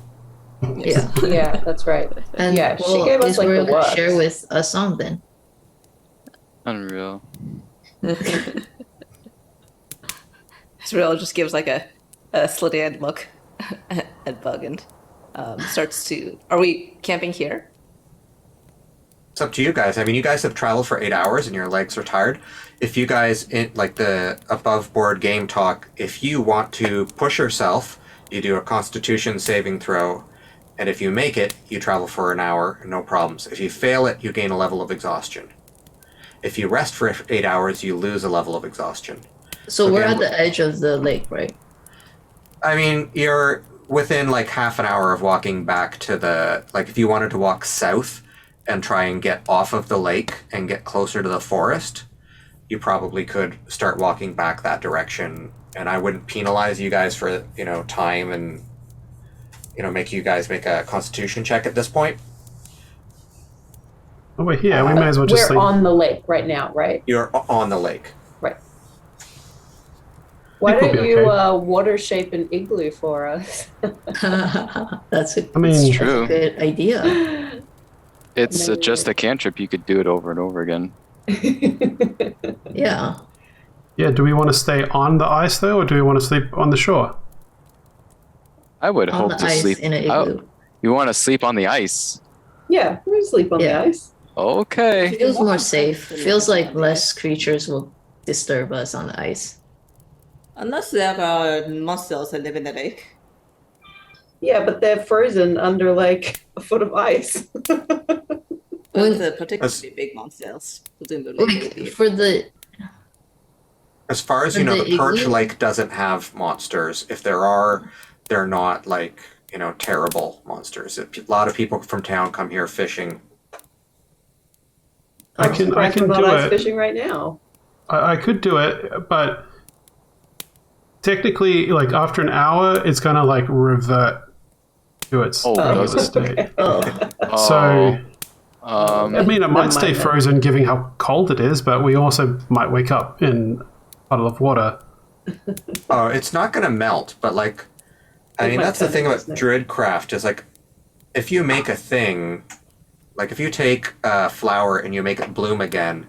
Yeah. Yeah, that's right. And Yeah, she gave us, like, the we'll works. share with Asaam then. unreal. Israel just gives like a slitty-eyed look at Bug and starts to. Are we camping here? It's up to you guys. I mean, you guys have traveled for 8 hours and your legs are tired. If you guys, like the above board game talk, if you want to push yourself, you do a Constitution saving throw, and if you make it, you travel for an hour, no problems. If you fail it, you gain a level of exhaustion. If you rest for 8 hours, you lose a level of exhaustion. So we're Again, at the edge of the lake, right? I mean, you're within like half an hour of walking back to the, like if you wanted to walk south and try and get off of the lake and get closer to the forest, you probably could start walking back that direction. And I wouldn't penalize you guys for, time and, make you guys make a Constitution check at this point. Oh, we're here. We may as well just We're sleep. on the lake right now, right? You're on the lake. Right. Why we'll don't be you okay. water shape an igloo for us? That's a I mean, It's true. good idea. It's Maybe. just a cantrip. You could do it over and over again. Yeah. Yeah. Do we want to stay on the ice though, or do we want to sleep on the shore? I would On hope the to ice sleep. in an Oh, igloo. you want to sleep on the ice? Yeah, we sleep on Yeah. the ice. Okay. Feels more safe. Feels like less creatures will disturb us on the ice. Unless there are monsters that live in the lake. Yeah, but they're frozen under like a foot of ice. Well, the particularly big monsters, presumably. would be- Like for the As far as For you know, the the Perch igloo? Lake doesn't have monsters. If there are, they're not like, terrible monsters. A lot of people from town come here fishing. I can Surprised we're not do ice it. fishing right now. I could do it, but technically, like after an hour, it's gonna like revert to its Oh, regular does it? state. oh So Um, I mean, it might Never stay mind then. frozen, given how cold it is, but we also might wake up in a puddle of water. Oh, it's not going to melt, but like, I It mean, might that's the turn thing into about snow. Druidcraft is like, if you make a thing, like if you take a flower and you make it bloom again,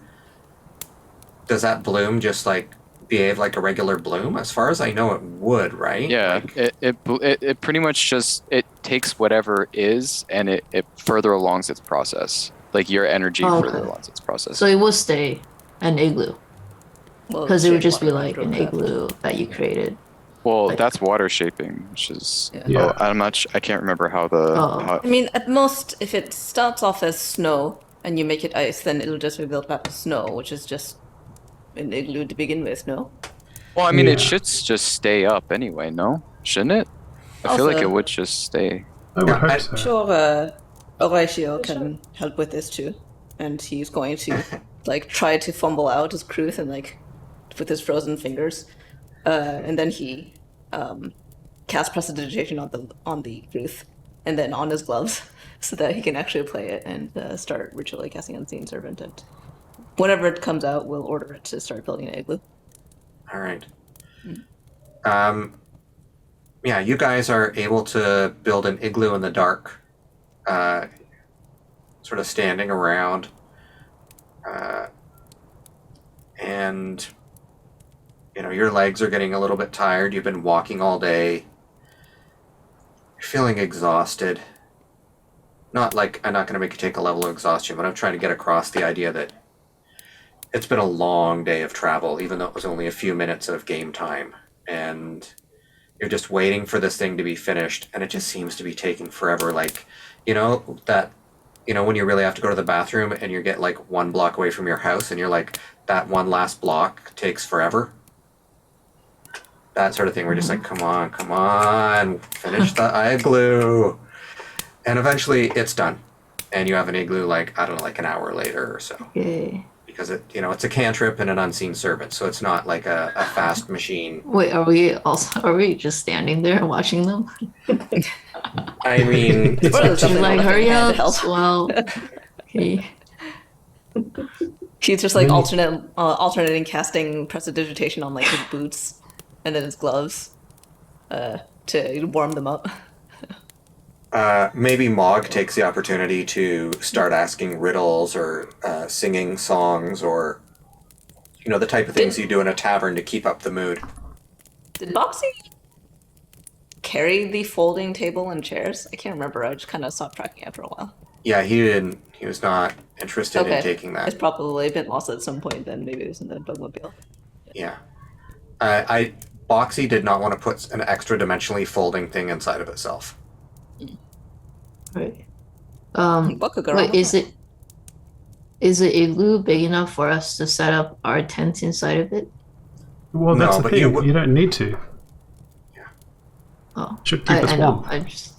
does that bloom just like behave like a regular bloom? As far as I know, it would, right? yeah, Like, it pretty much just it takes whatever is and it further alongs its process. Like your energy Oh, further okay. alongs its process. so it will stay an igloo. Well, Because it would shape just be water like an Druidcraft. igloo that you created. Well, like- that's water shaping, which is Yeah. I can't remember how the Oh. how, I mean, at most, if it starts off as snow and you make it ice, then it'll just be built back to snow, which is just an igloo to begin with, no? well, I mean, it Yeah. should just stay up anyway, no? Shouldn't it? I feel like Also- it would just stay. I would Yeah, hope I- so. Sure, Horatio can help with this too, and he's going to like try to fumble out his Kruth and like with his frozen fingers, and then he casts prestidigitation on the Kruth, and then on his gloves, so that he can actually play it and start ritually casting Unseen Servant. And whenever it comes out, we'll order it to start building an igloo. all right. Yeah, you guys are able to build an igloo in the dark, sort of standing around, and your legs are getting a little bit tired. You've been walking all day. You're feeling exhausted. Not like I'm not going to make you take a level of exhaustion, but I'm trying to get across the idea that it's been a long day of travel, even though it was only a few minutes of game time. and you're just waiting for this thing to be finished, and it just seems to be taking forever. Like, when you really have to go to the bathroom and you get like 1 block away from your house, and you're like, that one last block takes forever. That sort of thing. We're just like, come on, finish the igloo. And eventually it's done. And you have an igloo like, I don't know, like an hour later or so. Okay. Because it's a cantrip and an unseen servant, so it's not like a fast machine. Wait, are we just standing there and watching them? I mean, It's Well, like, something Like, like hurry that up. to help. Well, okay. He's just like Really? alternating casting prestidigitation on like his boots and then his gloves to warm them up. maybe Mog takes the opportunity to start asking riddles or singing songs, or the type of things you do in a tavern to keep up the mood. Did Boxy carry the folding table and chairs? I can't remember. I just kind of stopped tracking after a while. Yeah, he didn't. He was not interested in taking It's that. probably been lost at some point then. Maybe it was in the Bugmobile. Yeah. Boxy did not want to put an extra dimensionally folding thing inside of itself. Right. Bakugan, Wait, is the igloo big enough for us to set up our tents inside of it? well, that's No, the but thing. you You don't need to. Oh, Should keep us I know. warm. I just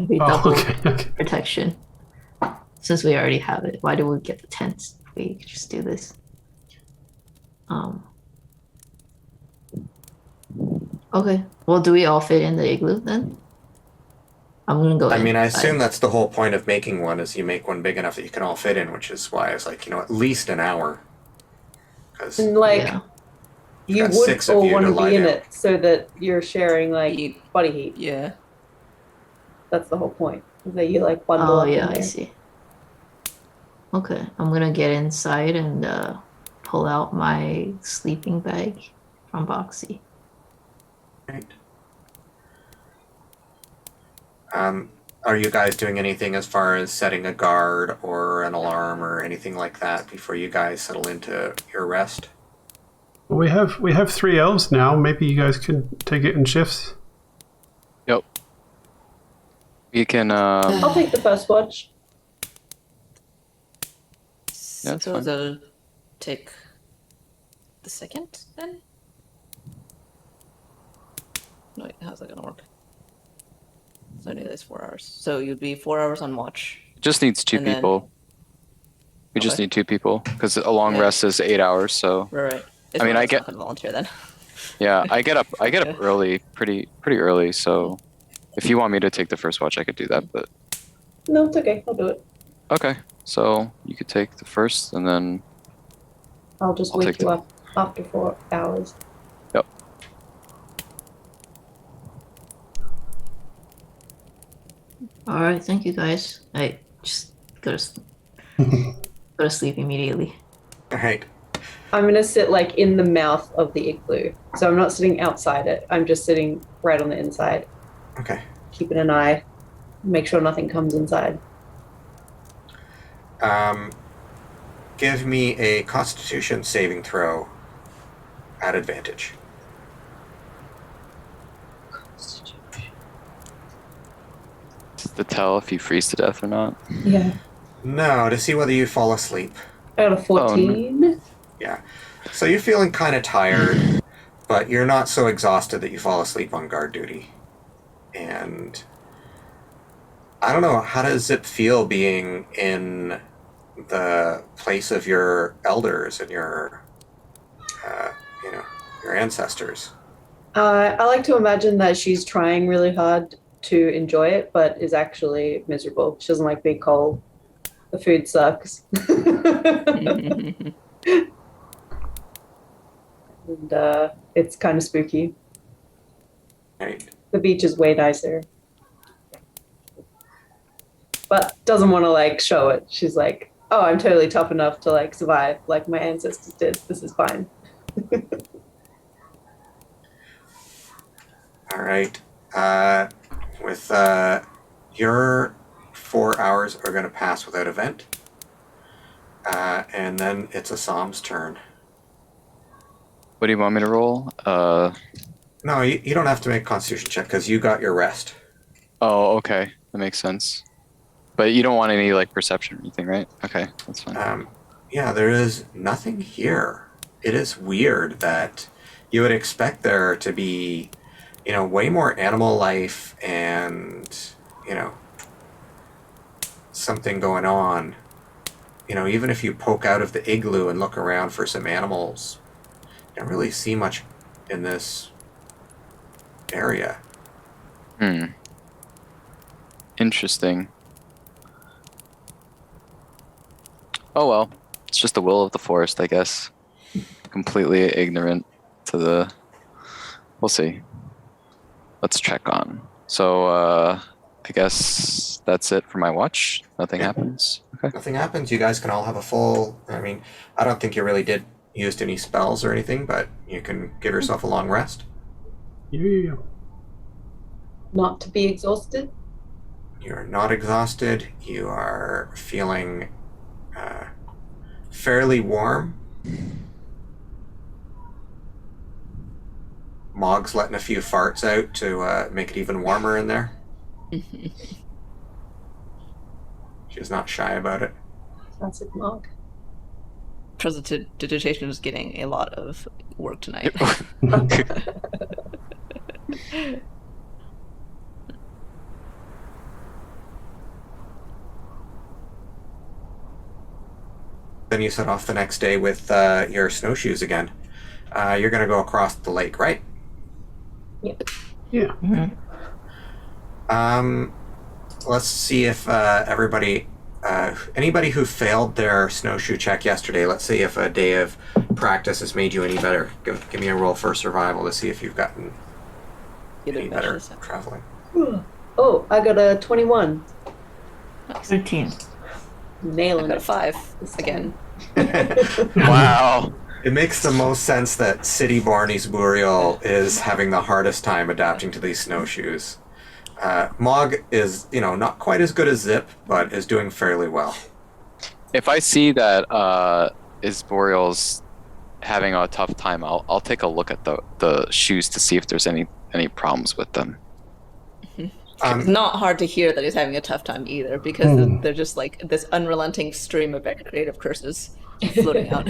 we Oh, double okay. protection. Since we already have it, why do we get the tents? We could just do this. Okay. Well, do we all fit in the igloo then? I'm gonna go. I mean, I inside. assume that's the whole point of making one, is you make one big enough that you can all fit in, which is why I was like, at least an hour. Because And like Yeah. you got would 6 of all you want to to lie be in down. it so that you're sharing like Heat. body heat. Yeah. That's the whole point. Is that you like bundle Oh up in yeah, I there. see. Okay, I'm gonna get inside and pull out my sleeping bag from Boxy. Right. Are you guys doing anything as far as setting a guard or an alarm or anything like that before you guys settle into your rest? Well, we have 3 elves now. Maybe you guys can take it in shifts. Yep. We can. I'll take the first watch. Yeah, that's So fine. they'll take the second then? No, wait, how's that gonna work? So I need this 4 hours. So you'd be 4 hours on watch. Just needs 2 And then- people. We just Okay. need 2 people because a long Okay. rest is 8 hours. So Right. I mean, I not get- gonna volunteer then. yeah, I get up Okay. early, pretty early. So if you want me to take the first watch, I could do that. But No, it's okay. I'll do it. okay, so you could take the first, and then I'll just I'll wake take you the- up after 4 hours. Yep. All right, thank you guys. I just go to sleep immediately. All right. I'm gonna sit like in the mouth of the igloo. So I'm not sitting outside it. I'm just sitting right on the inside, Okay. keeping an eye, make sure nothing comes inside. Give me a Constitution saving throw at advantage. it's to tell if you freeze to death or not. Yeah. No, to see whether you fall asleep. I got a 14. Yeah. So you're feeling kind of tired, but you're not so exhausted that you fall asleep on guard duty. And I don't know, how does it feel being in the place of your elders and your ancestors? I like to imagine that she's trying really hard to enjoy it, but is actually miserable. She doesn't like being cold. The food sucks. And it's kind of spooky. Right. The beach is way nicer. But doesn't want to like show it. She's like, oh, I'm totally tough enough to like survive like my ancestors did. This is fine. All right. With your 4 hours are going to pass without event. And then it's Asaam's turn. What do you want me to roll? No, you don't have to make a Constitution check because you got your rest. Oh, okay. That makes sense. But you don't want any like perception or anything, right? Okay, that's fine. Yeah, there is nothing here. It is weird that you would expect there to be, way more animal life and, something going on. Even if you poke out of the igloo and look around for some animals, you don't really see much in this area. Interesting. Oh well, it's just the will of the forest, I guess. Completely ignorant to the... We'll see. Let's check on. So, I guess that's it for my watch. Nothing happens. Okay. Nothing happens. You guys can all have a full... I don't think you really used any spells or anything, but you can give yourself a long rest. Yeah. Not to be exhausted. You're not exhausted. You are feeling fairly warm. Mog's letting a few farts out to make it even warmer in there. She's not shy about it. Classic Mog. Prestidigitation is getting a lot of work tonight. Then you set off the next day with your snowshoes again. You're going to go across the lake, right? Yeah. Let's see if everybody, anybody who failed their snowshoe check yesterday, let's see if a day of practice has made you any better. Give me a roll for survival to see if you've gotten any better traveling. Oh, I got a 21. 13. Nailing I got a it. 5 again. Wow. It makes the most sense that City-born Isburiel is having the hardest time adapting to these snowshoes. Mog is, not quite as good as Zip, but is doing fairly well. If I see that Isboreal's having a tough time, I'll take a look at the shoes to see if there's any problems with them. It's not hard to hear that he's having a tough time either, because they're just like this unrelenting stream of creative curses floating out.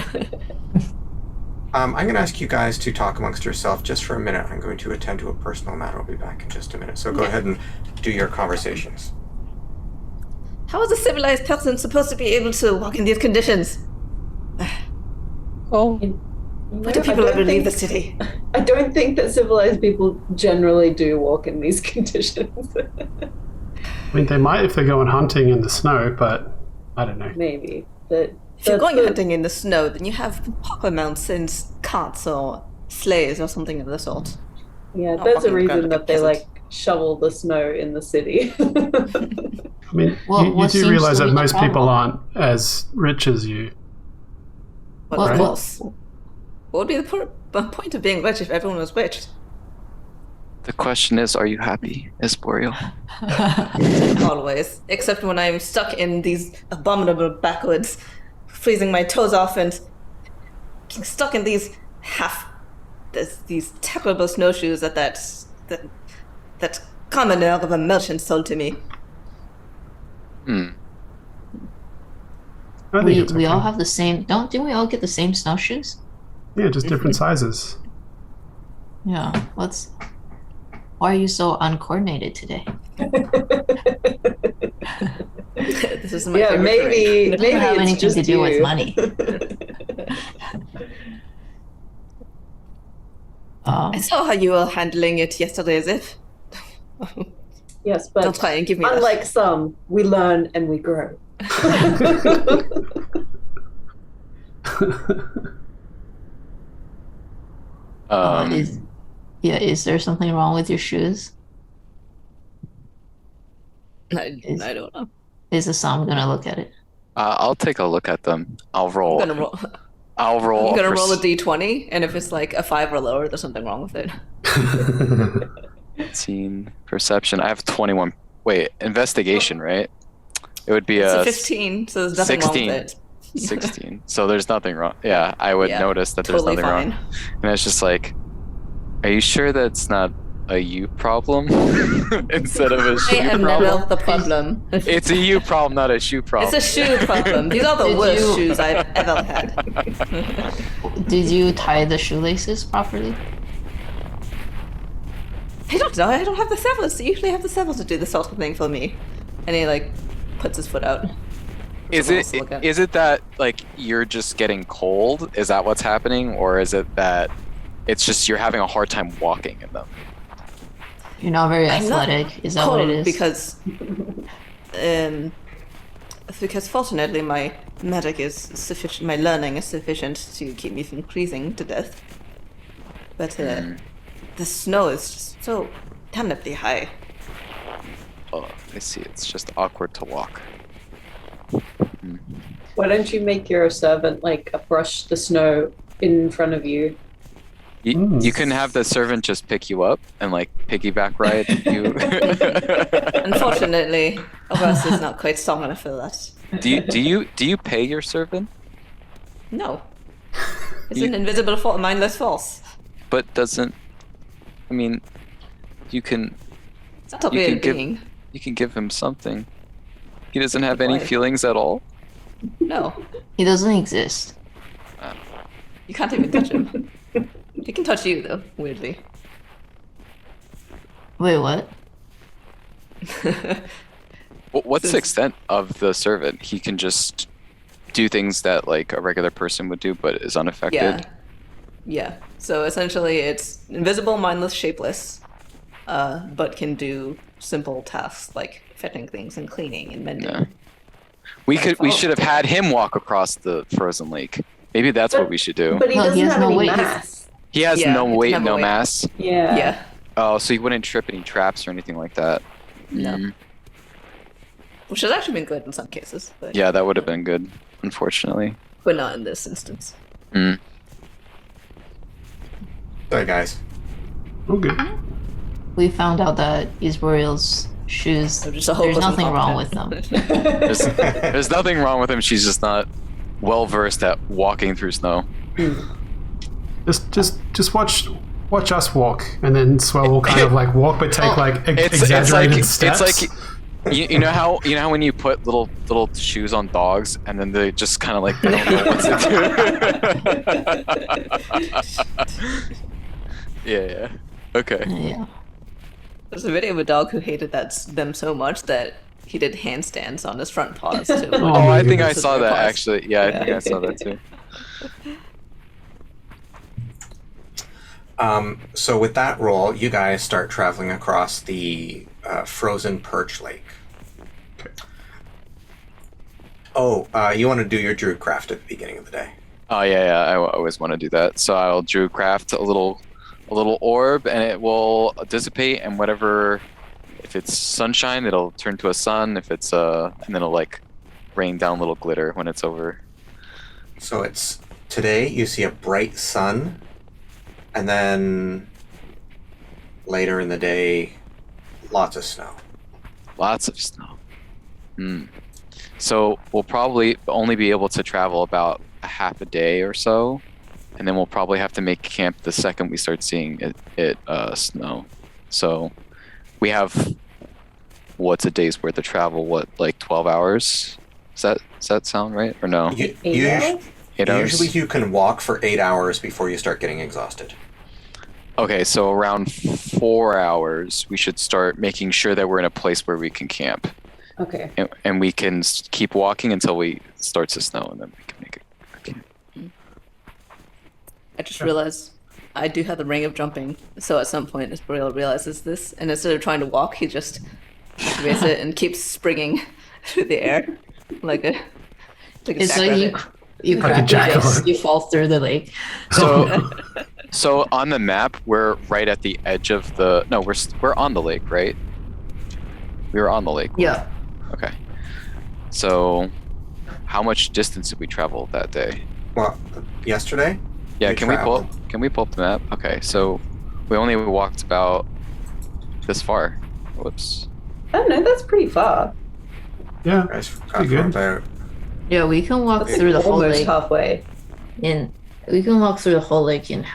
I'm going to ask you guys to talk amongst yourself just for a minute. I'm going to attend to a personal matter. I'll be back in just a minute. So go ahead and do your conversations. How is a civilized person supposed to be able to walk in these conditions? Why do people ever leave the city? I don't think that civilized people generally do walk in these conditions. They might if they're going hunting in the snow, but I don't know. Maybe. But If you're going hunting in the snow, then you have hopper mounts and carts or sleighs or something of the sort. Yeah, Not there's a walking around reason like a that they peasant. shovel the snow in the city. Well, you what do seems realize to that be the most people problem? aren't as rich as you. But Well, of well- course. What would be the point of being rich if everyone was rich? The question is, are you happy, Isboreal? Always. Except when I'm stuck in these abominable backwoods, freezing my toes off and getting stuck in these these terrible snowshoes that commoner of a merchant sold to me. I think we it's okay. all have the same. Didn't we all get the same snowshoes? Yeah, just different sizes. Yeah. Why are you so uncoordinated today? This is my Yeah, favorite maybe drink. It doesn't have it's anything just to do with you. money. I saw how you were handling it yesterday, as if. Yes, Don't but try and give me that. unlike some, we learn and we grow. Is there something wrong with your shoes? I don't know. Is Asaam gonna look at it? I'll take a look at them. I'll roll. I'm gonna roll. I'll roll. I'm gonna a roll a d20, and if it's like a 5 or lower, there's something wrong with it. 15 perception. I have 21. Wait, investigation, right? It would be It's a a 15, so there's nothing 16. wrong with it. 16. So there's nothing wrong. Yeah, I would Yeah, notice that totally there's nothing fine. wrong. And it's just like, are you sure that's not a you problem instead of a I shoe am problem? never the problem. It's a you problem, not a shoe problem. It's a shoe problem. These are the Did worst you- shoes I've ever had. Did you tie the shoelaces properly? I don't know. I don't have the settlers. I usually have the settlers to do this sort of thing for me. And he like puts his foot out. Is Supposed to look at. it that like you're just getting cold? Is that what's happening, or is it that it's just you're having a hard time walking in them? You're not very I'm not athletic. Is that what it cold is? Because fortunately my magic is sufficient, my learning is sufficient to keep me from freezing to death. But the snow is just so damnably high. Oh, I see. It's just awkward to walk. Why don't you make your servant like brush the snow in front of you? You can have the servant just pick you up and like piggyback ride you. Unfortunately, August is not quite strong enough for that. Do you pay your servant? No. It's You- an invisible, mindless force. But doesn't I mean you can It's not a You real can give- being. you can give him something. He doesn't have any Why? feelings at all. No. He doesn't exist. You can't even touch him. He can touch you though, weirdly. Wait, what? What's the Since- extent of the servant? He can just do things that like a regular person would do, but is unaffected. Yeah. Yeah. So essentially, it's invisible, mindless, shapeless, but can do simple tasks like fetching things and cleaning and mending. Yeah. We should have had him walk across the frozen lake. Maybe that's what we should do. But he No, he doesn't has have no any weight. mass. He has Yeah, no he weight, doesn't have no a weight. mass. Yeah. Yeah. Oh, so he wouldn't trip any traps or anything like that. No. Mm. Which has actually been good in some cases, but Yeah, that would have been good, unfortunately. but not in this instance. Mm. Sorry, guys. Okay. We found out that Isboriel's shoes, So just a there's hopeless nothing wrong with incompetent. them. There's nothing wrong with him. She's just not well versed at walking through snow. Just watch us walk, and then Swell will kind of like walk, but take like exaggerated steps. It's like you know how when you put little shoes on dogs and then they just kind of like they don't know what to do. Yeah. Okay. Yeah. There's a video of a dog who hated them so much that he did handstands on his front paws too. Oh, my I think I goodness. saw that Paws. actually. Yeah, I Yeah. think I saw that too. So with that roll, you guys start traveling across the frozen Perch Lake. Okay. Oh, you want to do your druid craft at the beginning of the day. Oh yeah. I always want to do that. So I'll druid craft a little orb, and it will dissipate, and whatever. If it's sunshine, it'll turn to a sun. If it's and then it'll like rain down little glitter when it's over. So it's today you see a bright sun, and then later in the day, lots of snow. Lots of snow. So we'll probably only be able to travel about a half a day or so, and then we'll probably have to make camp the second we start seeing it snow. So we have what's a day's worth of travel? What, like 12 hours? Does that sound right or no? You, 8 hours? 8 hours. usually you can walk for 8 hours before you start getting exhausted. Okay, so around 4 hours, we should start making sure that we're in a place where we can camp, Okay. and we can keep walking until we starts to snow, and then we can make a camp. I just realized I do have the ring of jumping, so at some point Isboriel realizes this, and instead of trying to walk, he just activates it and keeps springing through the air like a It's like jackrabbit. you Like a crack your jackal. ice, you fall through the lake. So on the map, we're right at the edge of the. No, we're on the lake, right? We were on the lake. Yeah. Okay. So, how much distance did we travel that day? Well, yesterday? Yeah, We can we pull traveled. up the map? Okay, so we only walked about this far. Whoops. I don't know, that's pretty far. Yeah. You guys got Pretty from good. about Yeah, we can walk That's through the whole almost lake halfway. in. We can walk through the whole lake in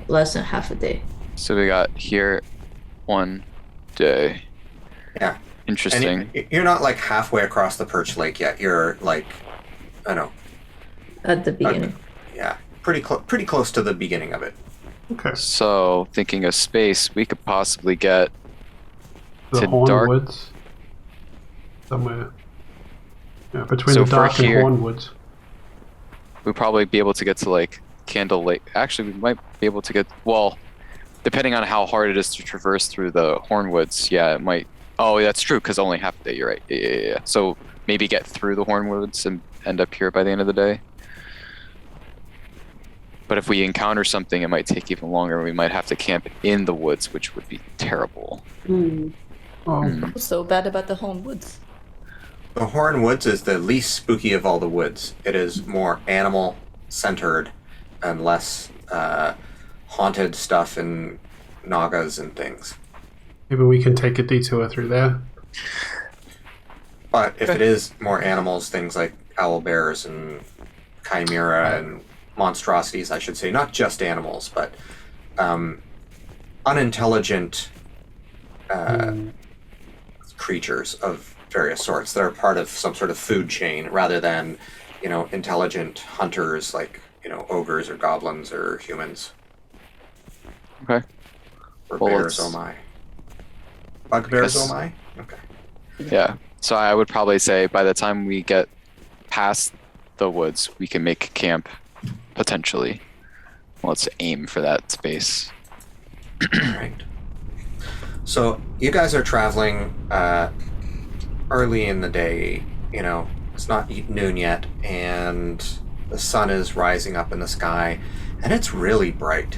less than half a day. So we got here 1 day. Yeah. Interesting. And you're not like halfway across the Perch Lake yet. You're like, I don't know. At the beginning. Yeah, pretty close to the beginning of it. Okay. So thinking of space, we could possibly get The to Horn dark. Woods. Somewhere. Yeah, between So the for Dark and here- Horn Woods. We'd probably be able to get to like Candle Lake. Actually, we might be able to get, well, depending on how hard it is to traverse through the Hornwoods. Yeah, it might. Oh, that's true, because only half a day. You're right. Yeah. So maybe get through the Hornwoods and end up here by the end of the day. But if we encounter something, it might take even longer. We might have to camp in the woods, which would be terrible. Oh, What's so bad about the home woods? The Horn Woods is the least spooky of all the woods. It is more animal centered and less haunted stuff and nagas and things. maybe we can take a detour through there. But if it is more animals, things like owl bears and chimera and monstrosities, I should say, not just animals, but unintelligent creatures of various sorts that are part of some sort of food chain rather than, intelligent hunters like, ogres or goblins or humans. Okay. Or Well, bears, let's- oh my. Bugbears, Yes. oh my? Okay. Yeah. So I would probably say by the time we get past the woods, we can make camp potentially. Let's aim for that space. Right. So you guys are traveling early in the day, it's not noon yet, and the sun is rising up in the sky, and it's really bright.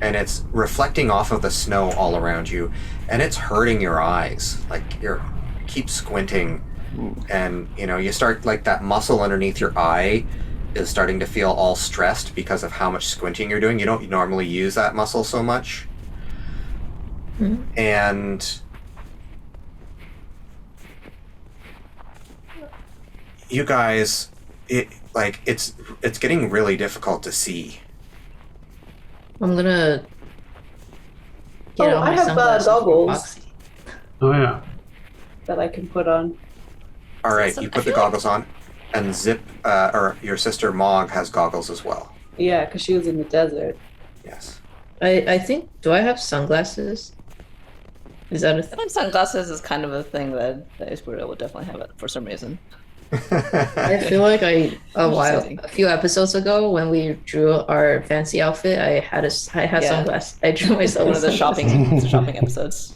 And it's reflecting off of the snow all around you, and it's hurting your eyes. Like you keep squinting, and you start like that muscle underneath your eye is starting to feel all stressed because of how much squinting you're doing. You don't normally use that muscle so much. And you guys, it's getting really difficult to see. I'm gonna get Oh, out I my have, sunglasses from goggles. Foxy. Oh, yeah. that I can put on. All right, So you I put the feel like- goggles on, and Zip, or your sister Mog has goggles as well. Yeah, because she was in the desert. Yes. I think. Do I have sunglasses? Is that a I think sunglasses is kind of a thing that Isbura would definitely have it for some reason. I feel like a Interesting. few episodes ago when we drew our fancy outfit, I had Yeah. sunglasses. I drew myself One of the with sunglasses. shopping episodes.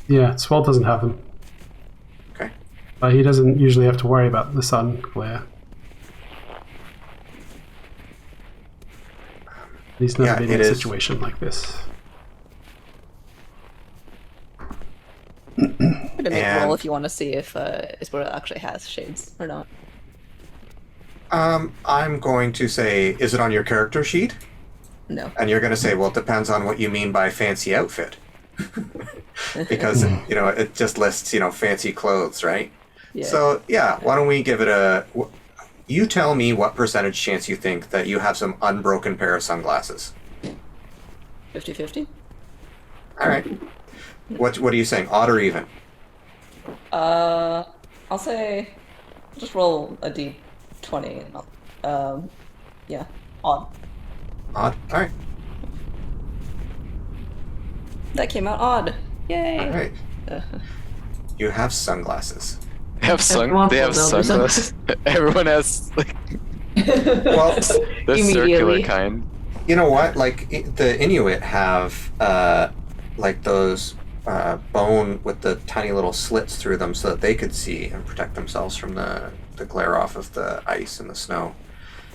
Yeah, Swell doesn't have them. Okay. But he doesn't usually have to worry about the sun glare. He's never Yeah, been it in a is. situation like this. Could make a And- roll if you want to see if Isbura actually has shades or not. I'm going to say, is it on your character sheet? No. And you're going to say, well, it depends on what you mean by fancy outfit. Because, it just lists, fancy clothes, right? Yeah. So, yeah, why don't we give it you tell me what percentage chance you think that you have some unbroken pair of sunglasses. 50-50? All right. What are you saying, odd or even? I'll say just roll a d20 and yeah, odd. Odd? All right. That came out odd. Yay! All right. You have sunglasses. They have Everyone they have pulls out their sunglasses. Everyone has like Well, the circular Immediately. kind. you know what? Like the Inuit have like those bone with the tiny little slits through them so that they could see and protect themselves from the glare off of the ice and the snow.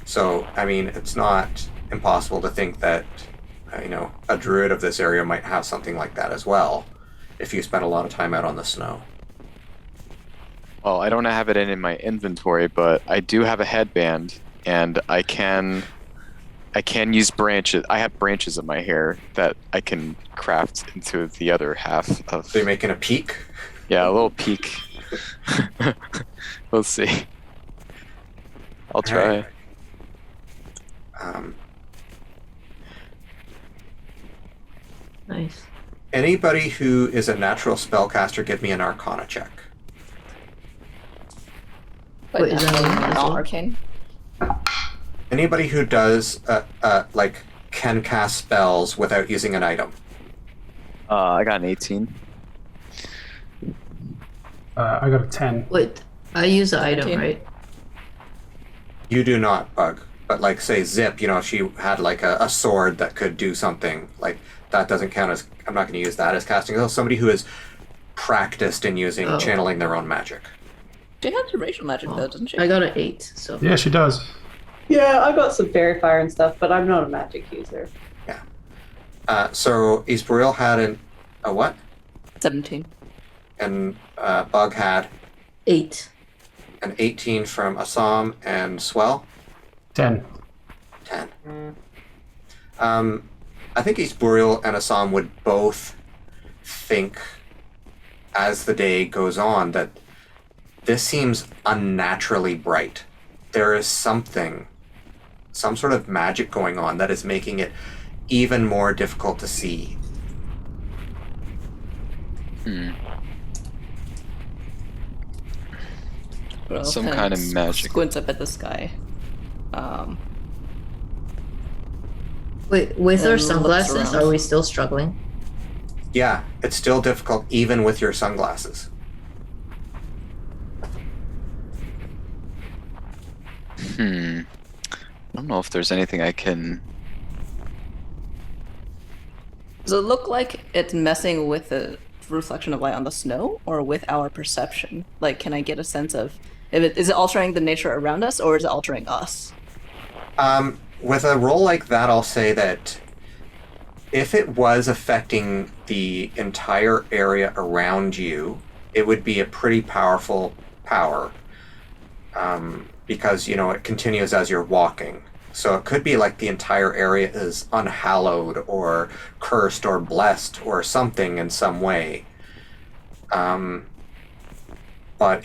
So, I mean, it's not impossible to think that a druid of this area might have something like that as well if you spent a lot of time out on the snow. Well, I don't have it in my inventory, but I do have a headband, and I can I can use branches. I have branches in my hair that I can craft into the other half of. So you're making a peak? Yeah, a little peak. We'll see. I'll try. Alright. Nice. Anybody who is a natural spellcaster, give me an Arcana check. But Wait, is that not one as well? arcane. Anybody who does like can cast spells without using an item. I got an 18. I got a 10. Wait, I use the item, 17. right? You do not, Bug. But like, say, Zip, you know, if she had like a sword that could do something, like that doesn't count as, I'm not going to use that as casting. So somebody who is practiced in using, Oh. channeling their own magic. She has racial magic though, doesn't she? I got an 8, so. Yeah, she does. Yeah, I got some fairy fire and stuff, but I'm not a magic user. So Isbriel had a what? 17. And Bug had 8. an 18 from Asaam and Swell. 10. 10. I think Isbriel and Asaam would both think, as the day goes on, that this seems unnaturally bright. There is something, some sort of magic going on that is making it even more difficult to see. Well, Some kind of magic. Squints up at the sky. Wait, with And our looks sunglasses, around. are we still struggling? Yeah, it's still difficult even with your sunglasses. I don't know if there's anything I can. Does it look like it's messing with the reflection of light on the snow, or with our perception? Like, can I get a sense of is it altering the nature around us, or is it altering us? With a roll like that, I'll say that if it was affecting the entire area around you, it would be a pretty powerful power. Because, you know, it continues as you're walking. So it could be like the entire area is unhallowed or cursed or blessed or something in some way. But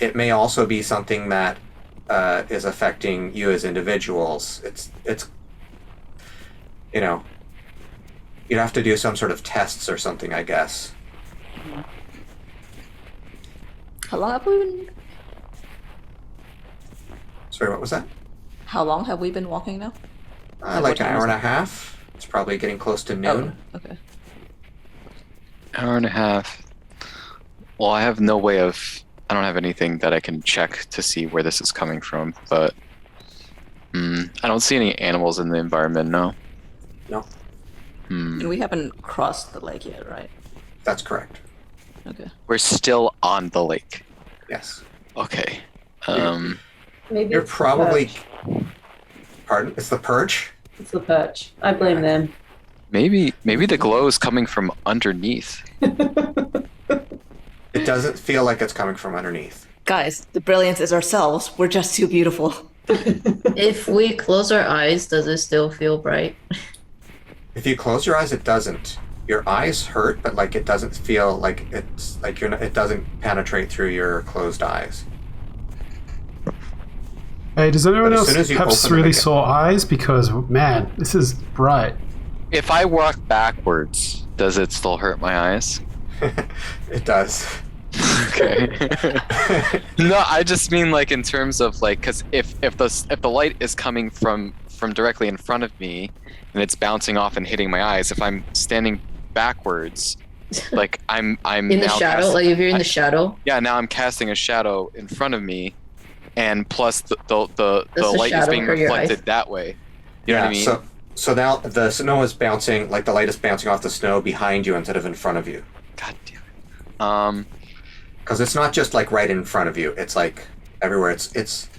it may also be something that is affecting you as individuals. It's you know, you'd have to do some sort of tests or something, I guess. How long have we been? Sorry, what was that? How long have we been walking now? Like what an time hour is and it? a half. It's probably getting close to noon. Oh, okay. Hour and a half. Well, I have no way of. I don't have anything that I can check to see where this is coming from, but I don't see any animals in the environment. No. No, And we haven't crossed the lake yet, right? that's correct. Okay. We're still on the lake. Yes. Okay. Maybe You're it's the probably. perch. Pardon? It's the perch? It's the perch. I blame them. Maybe the glow is coming from underneath. It doesn't feel like it's coming from underneath. Guys, the brilliance is ourselves. We're just too beautiful. If we close our eyes, does it still feel bright? If you close your eyes, it doesn't. Your eyes hurt, but like it doesn't feel like it's like you're not, it doesn't penetrate through your closed eyes. Hey, does anyone But as else soon as you have open them really again- sore eyes? Because, man, this is bright. If I walk backwards, does it still hurt my eyes? It does. Okay. No, I just mean like in terms of like, because if the light is coming from directly in front of me and it's bouncing off and hitting my eyes, if I'm standing backwards, like I'm In the now shadow? casting- Like if you're in the shadow? yeah, now I'm casting a shadow in front of me, and plus the Does the light is shadow being hurt your reflected eyes? that way. You know what I mean? So now the snow is bouncing, like the light is bouncing off the snow behind you instead of in front of you. God damn it. Because it's not just like right in front of you. It's like everywhere. It's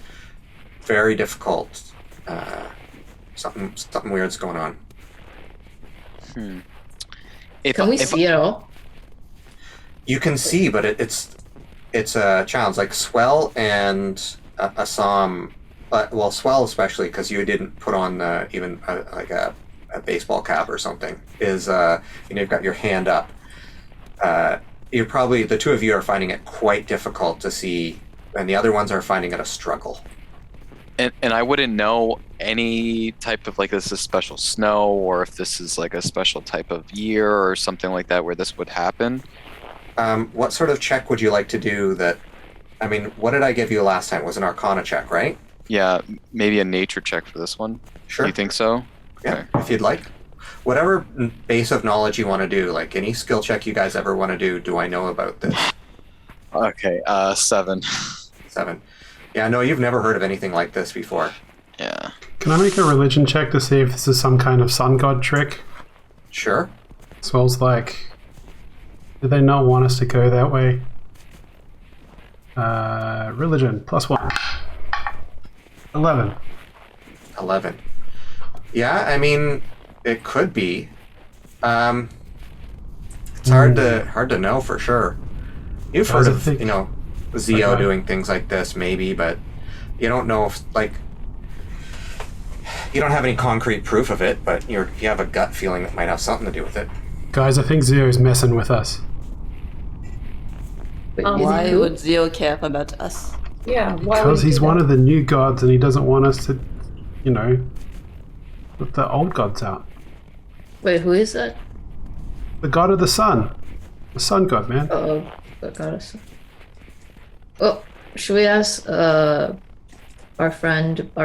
very difficult. Something weird's going on. Can we see it all? You can see, but it's a challenge. Like Swell and Asaam, well, Swell especially, because you didn't put on even like a baseball cap or something, is you've got your hand up. You're probably, the two of you are finding it quite difficult to see, and the other ones are finding it a struggle. And I wouldn't know any type of, like, this is special snow, or if this is like a special type of year or something like that where this would happen. What sort of check would you like to do that, I mean, what did I give you last time? It was an Arcana check, right? Yeah, maybe a nature check for this one. Sure. You think so? Yeah, if you'd like. Whatever base of knowledge you want to do, like any skill check you guys ever want to do I know about this? Okay, 7. 7. Yeah, no, you've never heard of anything like this before. Yeah. Can I make a religion check to see if this is some kind of sun god trick? Sure. Swell's like, did they not want us to go that way? Religion, +1. 11. 11. Yeah, I mean, it could be. It's hard to know for sure. You've heard of, Zio doing things like this, maybe, but you don't know if, like, you don't have any concrete proof of it, but you have a gut feeling that might have something to do with it. Guys, I think Zio's messing with us. Why would Zio care about us? Yeah, why Because he's one of the new gods and he doesn't want us to, put the old gods out. Wait, who is that? The god of the sun. The sun god, man. Oh, the goddess. Oh, should we ask our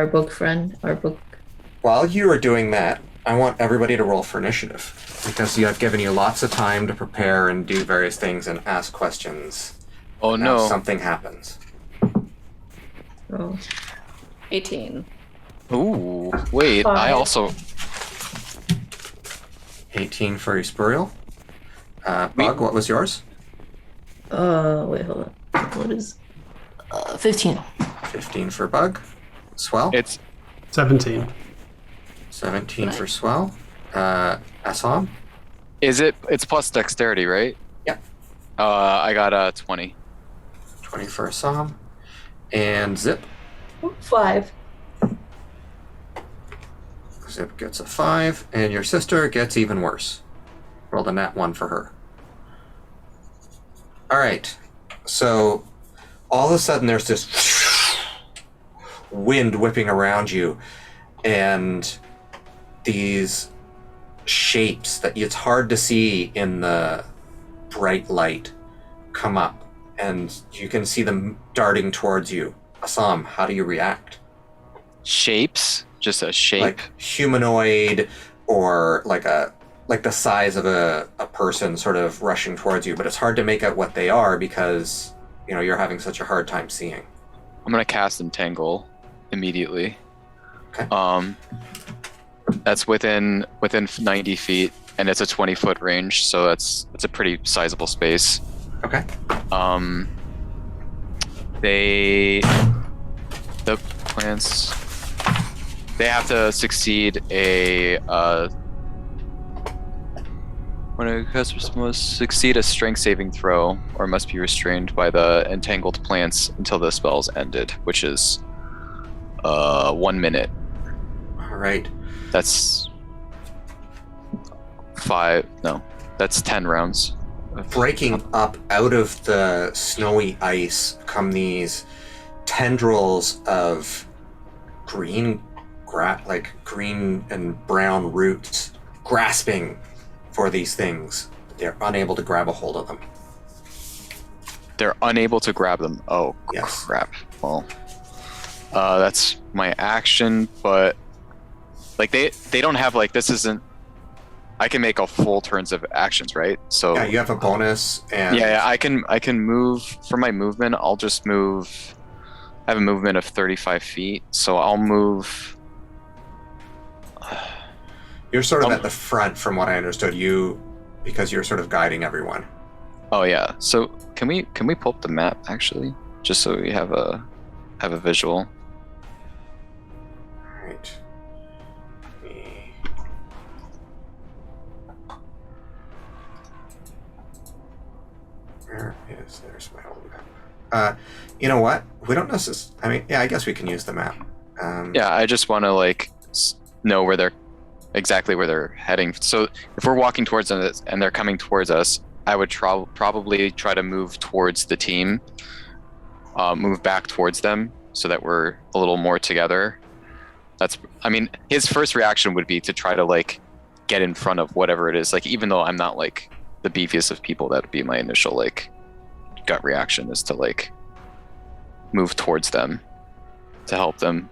book? While you are doing that, I want everybody to roll for initiative, because I've given you lots of time to prepare and do various things and ask questions. Oh no. Something happens. Oh. 18. Ooh, wait, 5. I also... 18 for Espurial. Bug, what was yours? Wait, hold on. What is... 15. 15 for Bug. Swell? It's 17. 17 for Swell. Asaam? it's plus dexterity, right? Yep. I got 20. 20 for Asaam. And Zip? 5. Zip gets a 5, and your sister gets even worse. Rolled a nat 1 for her. Alright, so all of a sudden there's this wind whipping around you, and these shapes that it's hard to see in the bright light come up, and you can see them darting towards you. Asaam, how do you react? Shapes? Just a shape? Like humanoid, or like the size of a person sort of rushing towards you, but it's hard to make out what they are because you're having such a hard time seeing. I'm gonna cast Entangle immediately. Okay. That's within 90 feet, and it's a 20-foot range, so it's a pretty sizable space. Okay. The plants, they have to succeed when a customer must succeed a strength saving throw or must be restrained by the entangled plants until the spell's ended, which is 1 minute. All right. That's 10 rounds. Breaking up out of the snowy ice come these tendrils of green and brown roots grasping for these things. They're unable to grab a hold of them. They're unable to grab them. Oh, yes. Crap. Well, that's my action, but like they don't have, like, this isn't, I can make a full turns of actions, right? So yeah, you have a bonus, and yeah, I can move. For my movement, I'll just move. I have a movement of 35 feet, so I'll move. You're sort of at the front, from what I understood, because you're sort of guiding everyone. Oh yeah. So can we pull up the map actually, just so we have a visual? All right. There's my old map. You know what? We don't necessarily. I mean, yeah, I guess we can use the map. Yeah, I just want to like know where they're exactly where they're heading. So if we're walking towards them and they're coming towards us, I would probably try to move towards the team, move back towards them so that we're a little more together. I mean, his first reaction would be to try to like get in front of whatever it is. Like, even though I'm not like the beefiest of people, that would be my initial like gut reaction, is to like move towards them to help them.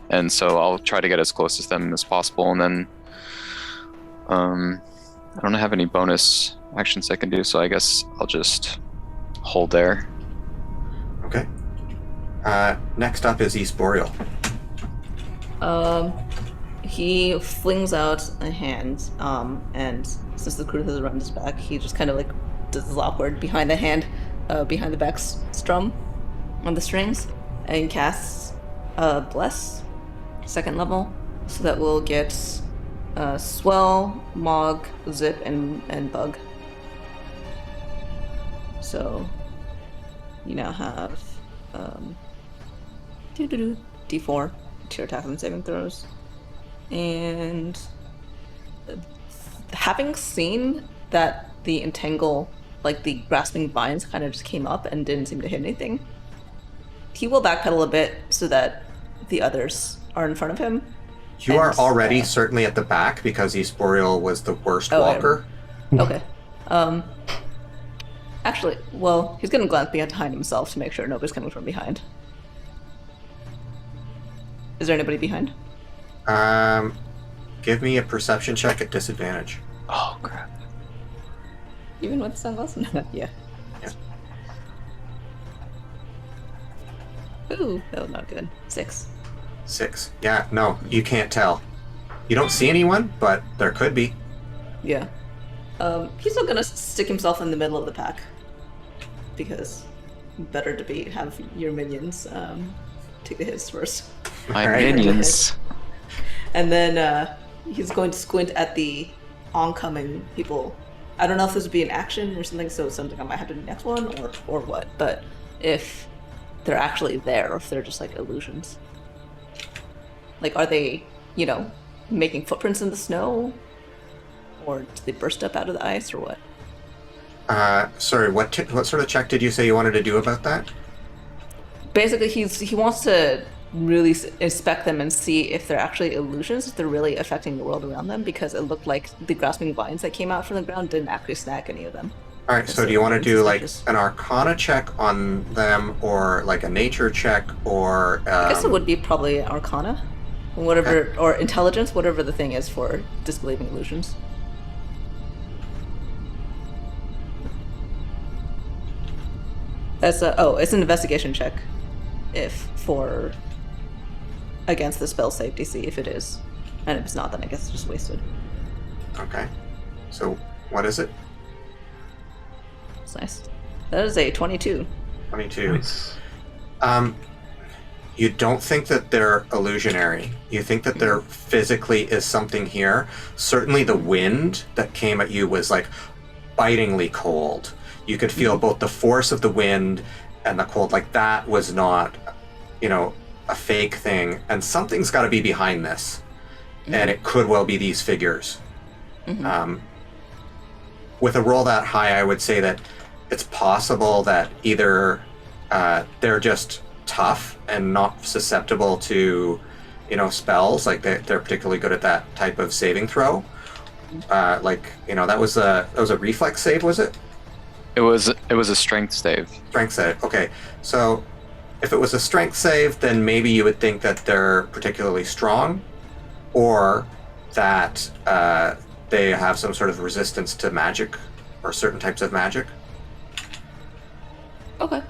And so I'll try to get as close to them as possible, and then I don't have any bonus actions I can do, so I guess I'll just hold there. Okay. Next up is East Boreal. He flings out a hand, and since the crew has around his back, he just kind of like does this awkward behind the hand, behind the back strum on the strings, and casts Bless, 2nd level, so that we'll get Swell, Mog, Zip, and Bug. So you now have D4 to your attack and saving throws. And having seen that the entangle, like the grasping vines, kind of just came up and didn't seem to hit anything, he will backpedal a bit so that the others are in front of him. You are already certainly at the back because East Boreal was the worst walker. Okay. Actually, well, he's gonna glance behind himself to make sure nobody's coming from behind. Is there anybody behind? Give me a perception check at disadvantage. Oh crap. Even with sunglasses? Yeah. Ooh, that was not good. 6. 6. Yeah, no, you can't tell. You don't see anyone, but there could be. Yeah. He's still gonna stick himself in the middle of the pack, because better to have your minions take the hits first. My minions. And then he's going to squint at the oncoming people. I don't know if this would be an action or something, so something I might have to do next one or what, but if they're actually there, or if they're just like illusions. Like, are they, making footprints in the snow? Or did they burst up out of the ice, or what? Sorry, what sort of check did you say you wanted to do about that? Basically, he wants to really inspect them and see if they're actually illusions, if they're really affecting the world around them, because it looked like the grasping vines that came out from the ground didn't actually snag any of them. All right, so do you want to do like an Arcana check on them, or like a Nature check, or? I guess it would be probably Arcana, whatever, or Intelligence, whatever the thing is for disbelieving illusions. It's an investigation check, against the spell save DC, if it is, and if it's not, then I guess it's just wasted. Okay, so what is it? That's nice. That is a 22. 22. Nice. You don't think that they're illusionary. You think that there physically is something here. Certainly the wind that came at you was like bitingly cold. You could feel both the force of the wind and the cold. Like, that was not, a fake thing. And something's got to be behind this. Mm-hmm. And it could well be these figures. Mm-hmm. With a roll that high, I would say that it's possible that either they're just tough and not susceptible to, spells. Like, they're particularly good at that type of saving throw. That was a reflex save, was it? It was a strength save. Strength save. Okay, so if it was a strength save, then maybe you would think that they're particularly strong, or that they have some sort of resistance to magic or certain types of magic. Okay.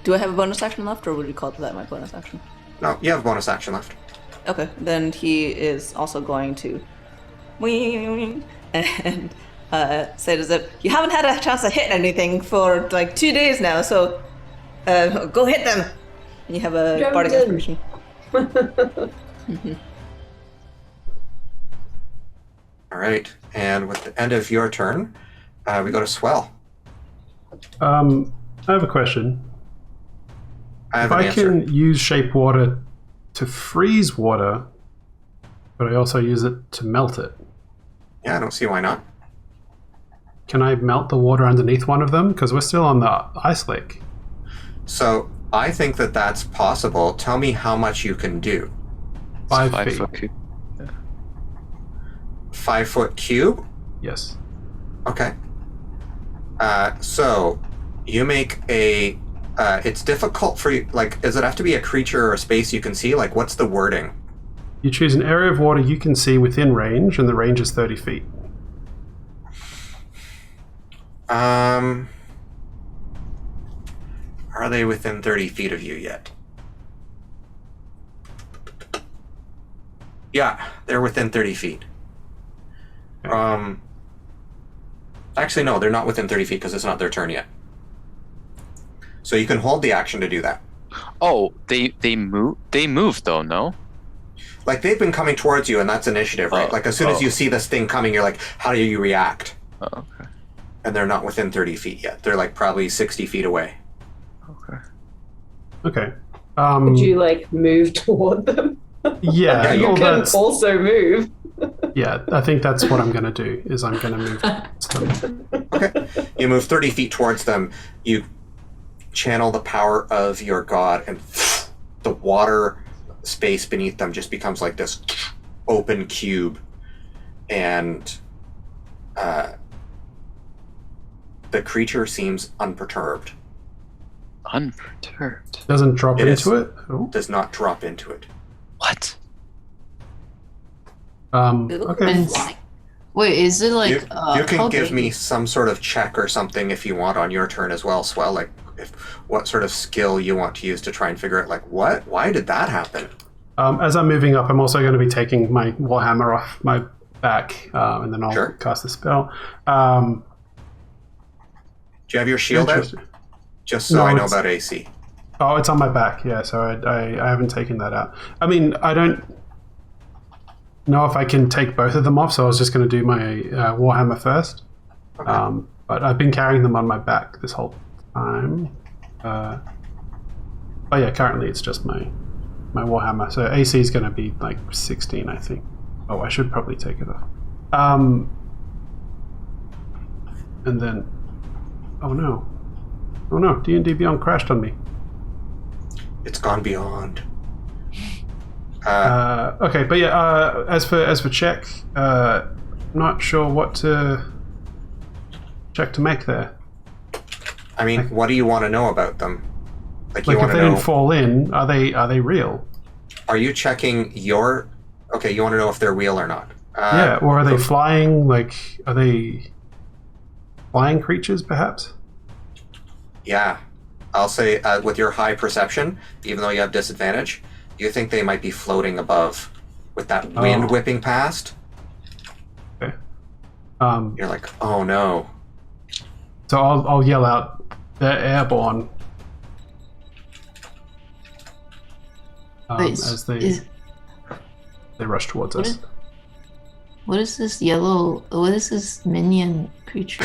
Do I have a bonus action left, or would you call that my bonus action? No, you have a bonus action left. Okay, then he is also going to and say to Zip, you haven't had a chance to hit anything for like 2 days now, so go hit them. And you have a bardic inspiration. All right, and with the end of your turn, we go to Swell. I have a question. I have If an I answer. can use shape water to freeze water, but I also use it to melt it, Yeah, I don't see why not. can I melt the water underneath one of them? Because we're still on the ice lake. So I think that that's possible. Tell me how much you can do. 5 5 feet. foot cube. 5 foot cube? Yes. Okay. So you make a. It's difficult for you. Like, does it have to be a creature or a space you can see? Like, what's the wording? You choose an area of water you can see within range, and the range is 30 feet. Are they within 30 feet of you yet? Yeah, they're within 30 feet. Actually, no, they're not within 30 feet because it's not their turn yet. So you can hold the action to do that. Oh, they move. They move though. No. Like, they've been coming towards you, and that's initiative, right? Oh, Like, as soon as oh. you see this thing coming, you're like, how do you react? Oh, okay. And they're not within 30 feet yet. They're, like, probably 60 feet away. Okay. Okay. Would you like move toward them? Yeah. You well, can that's- also move. yeah, I think that's what I'm going to do, is I'm going to move towards them. Okay. You move 30 feet towards them. You channel the power of your god, and the water space beneath them just becomes like this open cube. And the creature seems unperturbed. Unperturbed. Doesn't drop It into is. it? Oh. Does not drop into it. What? Okay. And wait, is it like You how can give big- me some sort of check or something if you want on your turn as well, Swell. Like, what sort of skill you want to use to try and figure out, like, why did that happen? As I'm moving up, I'm also going to be taking my Warhammer off my back, and then I'll Sure. cast the spell. Do you have your shield out? Interesting. Just so No, I know it's- about AC. Oh, it's on my back. Yeah, so I haven't taken that out. I mean, I don't know if I can take both of them off, so I was just going to do my Warhammer first. Okay. But I've been carrying them on my back this whole time. But yeah, currently it's just my Warhammer. So AC is going to be like 16, I think. Oh, I should probably take it off. And then, oh no, D&D Beyond crashed on me. It's gone beyond. Okay, but yeah, as for check, not sure what to check to make there. I mean, what do you want to know about them? Like, you Like, want if to they know? didn't fall in, are they real? Are you checking your? Okay, you want to know if they're real or not. Yeah, or are they flying? Like, are they flying creatures, perhaps? Yeah, I'll say with your high perception, even though you have disadvantage, you think they might be floating above, with that wind Oh. whipping past. Okay. You're like, oh no. So I'll yell out, "They're airborne!" Wait, as they is- rush towards What us. is- what is this yellow? What is this minion creature?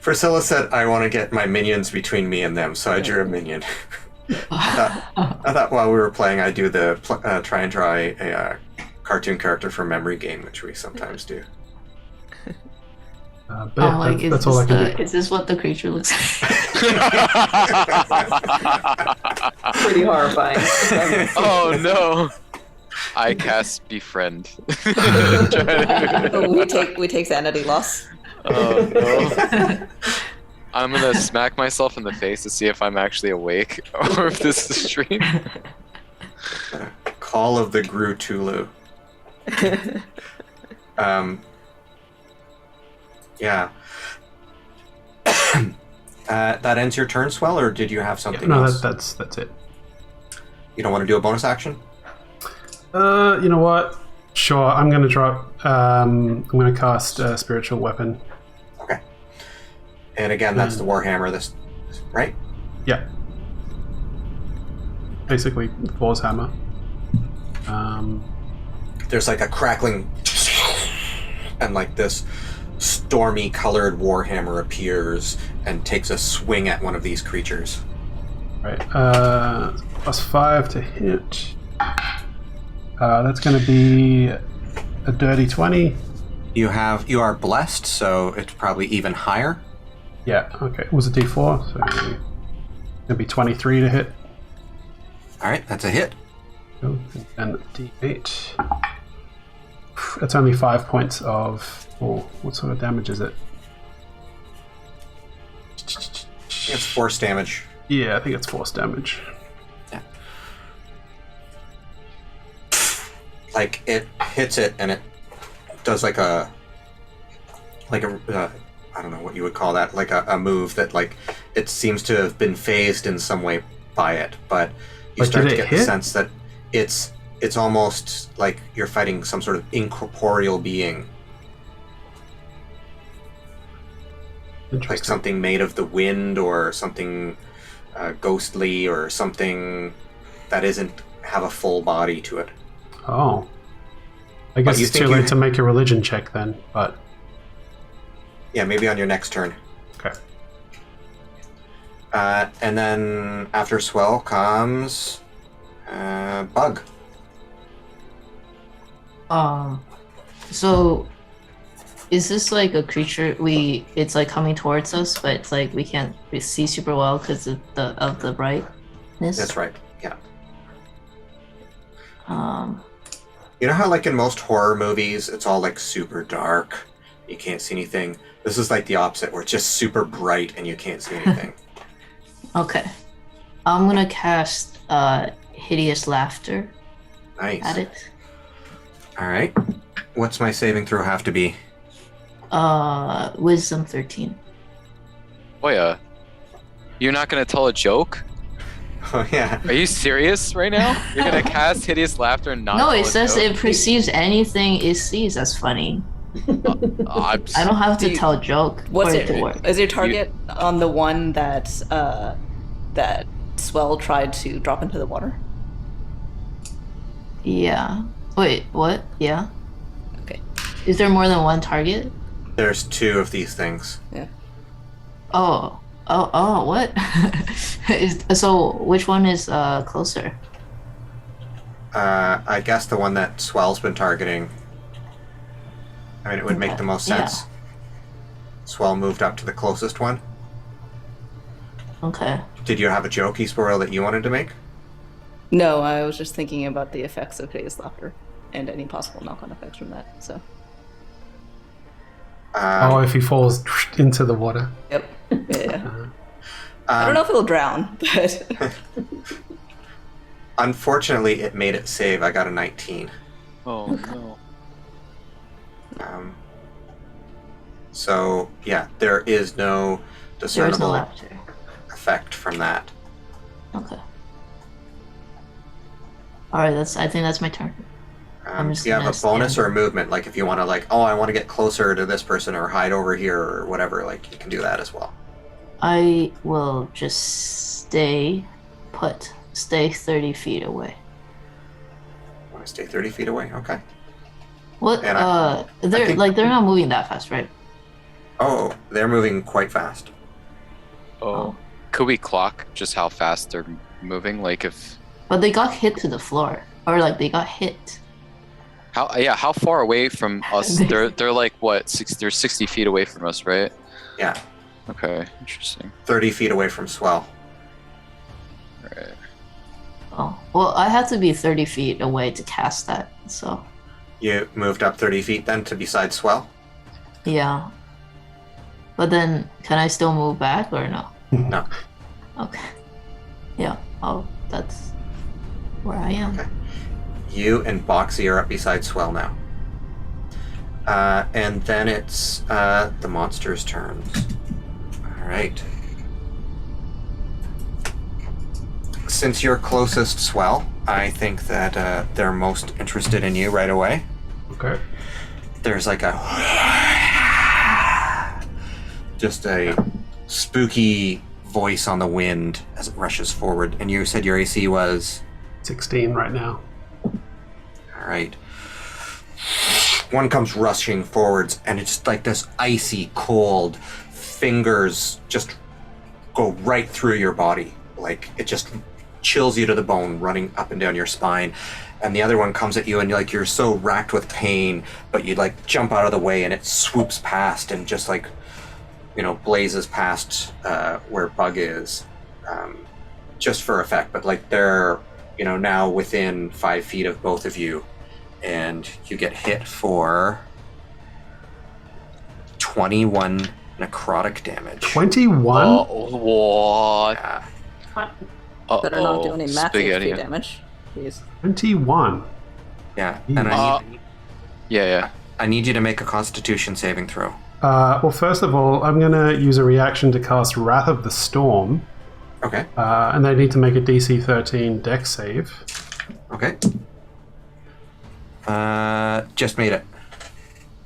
Priscilla said, I want to get my minions between me and them, so I drew a minion. I thought while we were playing, I'd do the try and draw a cartoon character from memory game, which we sometimes do. But yeah, like, that's all I can do. is this what the creature looks like? Pretty horrifying. Oh no! I cast befriend. We take sanity loss. Oh no! I'm gonna smack myself in the face to see if I'm actually awake or if this is a stream. Call of the Gru Tulu. Yeah. That ends your turn, Swell, or did you have something No, else? that's it. You don't want to do a bonus action? You know what? Sure, I'm gonna drop. I'm gonna cast Spiritual Weapon. Okay. And again, that's the Warhammer, this, right? Yeah. Basically, Thor's hammer. There's like a crackling and like this stormy colored warhammer appears and takes a swing at one of these creatures. Right. +5 to hit. That's going to be a dirty 20. You are blessed, so it's probably even higher. Yeah, okay. It was a D4, so it's going to be 23 to hit. All right, that's a hit. Oh, and D8. That's only 5 points of... Oh, what sort of damage is it? It's force damage. Yeah, I think it's force damage. Yeah. Like it hits it, and it does like a I don't know what you would call that, like a move that like it seems to have been phased in some way by it, but you But start did to it get the hit? sense that it's almost like you're fighting some sort of incorporeal being, like Interesting. something made of the wind or something ghostly or something that isn't have a full body to it. Oh. I guess you it's think too you- late to make a religion check then, but... Yeah, maybe on your next turn. Okay. And then after Swell comes Bug. So is this like a creature it's like coming towards us, but it's like we can't see super well because of the brightness? That's right. Yeah. Um You know how like in most horror movies it's all like super dark, you can't see anything? This is like the opposite, where it's just super bright and you can't see anything. okay. I'm gonna cast Hideous Laughter Nice. at it. Alright. What's my saving throw have to be? Wisdom 13. Boya, you're not gonna tell a joke? Oh yeah. Are you serious right now? You're gonna cast hideous laughter and not No, tell it a says joke? it perceives anything it sees as funny. I don't have to Do you- tell a joke for it to work. Is your target on the one that that Swell tried to drop into the water? Yeah. Wait, what? Yeah. Okay. Is there more than one target? There's two of these things. Yeah. Oh, what? So which one is closer? I guess the one that Swell's been targeting. I mean, it would make the most Yeah. sense. Swell moved up to the closest one. Okay. Did you have a jokey spoil that you wanted to make? No, I was just thinking about the effects of hideous laughter and any possible knock-on effects from that. So. Oh, if he falls into the water. Yep. Yeah. I don't know if it'll drown, but Unfortunately, it made it save. I got a 19. Oh no. So, yeah, there is no There is no discernible laughter. effect from that. Okay. Alright, I think that's my turn. I'm just Do you have gonna a bonus stand. or a movement? Like, if you want to, like, oh, I want to get closer to this person or hide over here or whatever, like, you can do that as well. I will just stay put. Stay 30 feet away. Want to stay 30 feet away? Okay. What? And I They're think- they're not moving that fast, right? Oh, they're moving quite fast. Oh. Could we clock just how fast they're moving? Like if But they got hit to the floor, or like they got hit. how far away from us? They're like what? They're 60 feet away from us, right? Yeah, Okay, interesting. 30 feet away from Swell. Right. Oh, well, I had to be 30 feet away to cast that, so You moved up 30 feet then to beside Swell? yeah. But then, can I still move back or no? No. Okay. Yeah. Oh, that's where I am. Okay. You and Boxy are up beside Swell now. And then it's the monster's turn. Alright. Since you're closest, Swell, I think that they're most interested in you right away. Okay. There's like just a spooky voice on the wind as it rushes forward. And you said your AC was... 16 right now. Alright. one comes rushing forwards, and it's just like this icy cold fingers just go right through your body. Like, it just chills you to the bone, running up and down your spine. And the other one comes at you, and you're so racked with pain, but you like jump out of the way, and it swoops past and just like, blazes past where Bug is, just for effect. But like they're, now within 5 feet of both of you, and you get hit for 21 necrotic damage. 21? Oh, what? Yeah. Better not do any massive spaghetti. damage. Please. 21. Yeah, Jeez. and Yeah. I need you to make a Constitution saving throw. Well, first of all, I'm going to use a reaction to cast Wrath of the Storm. Okay. And they need to make a DC 13 Dex save. Okay. Just made it.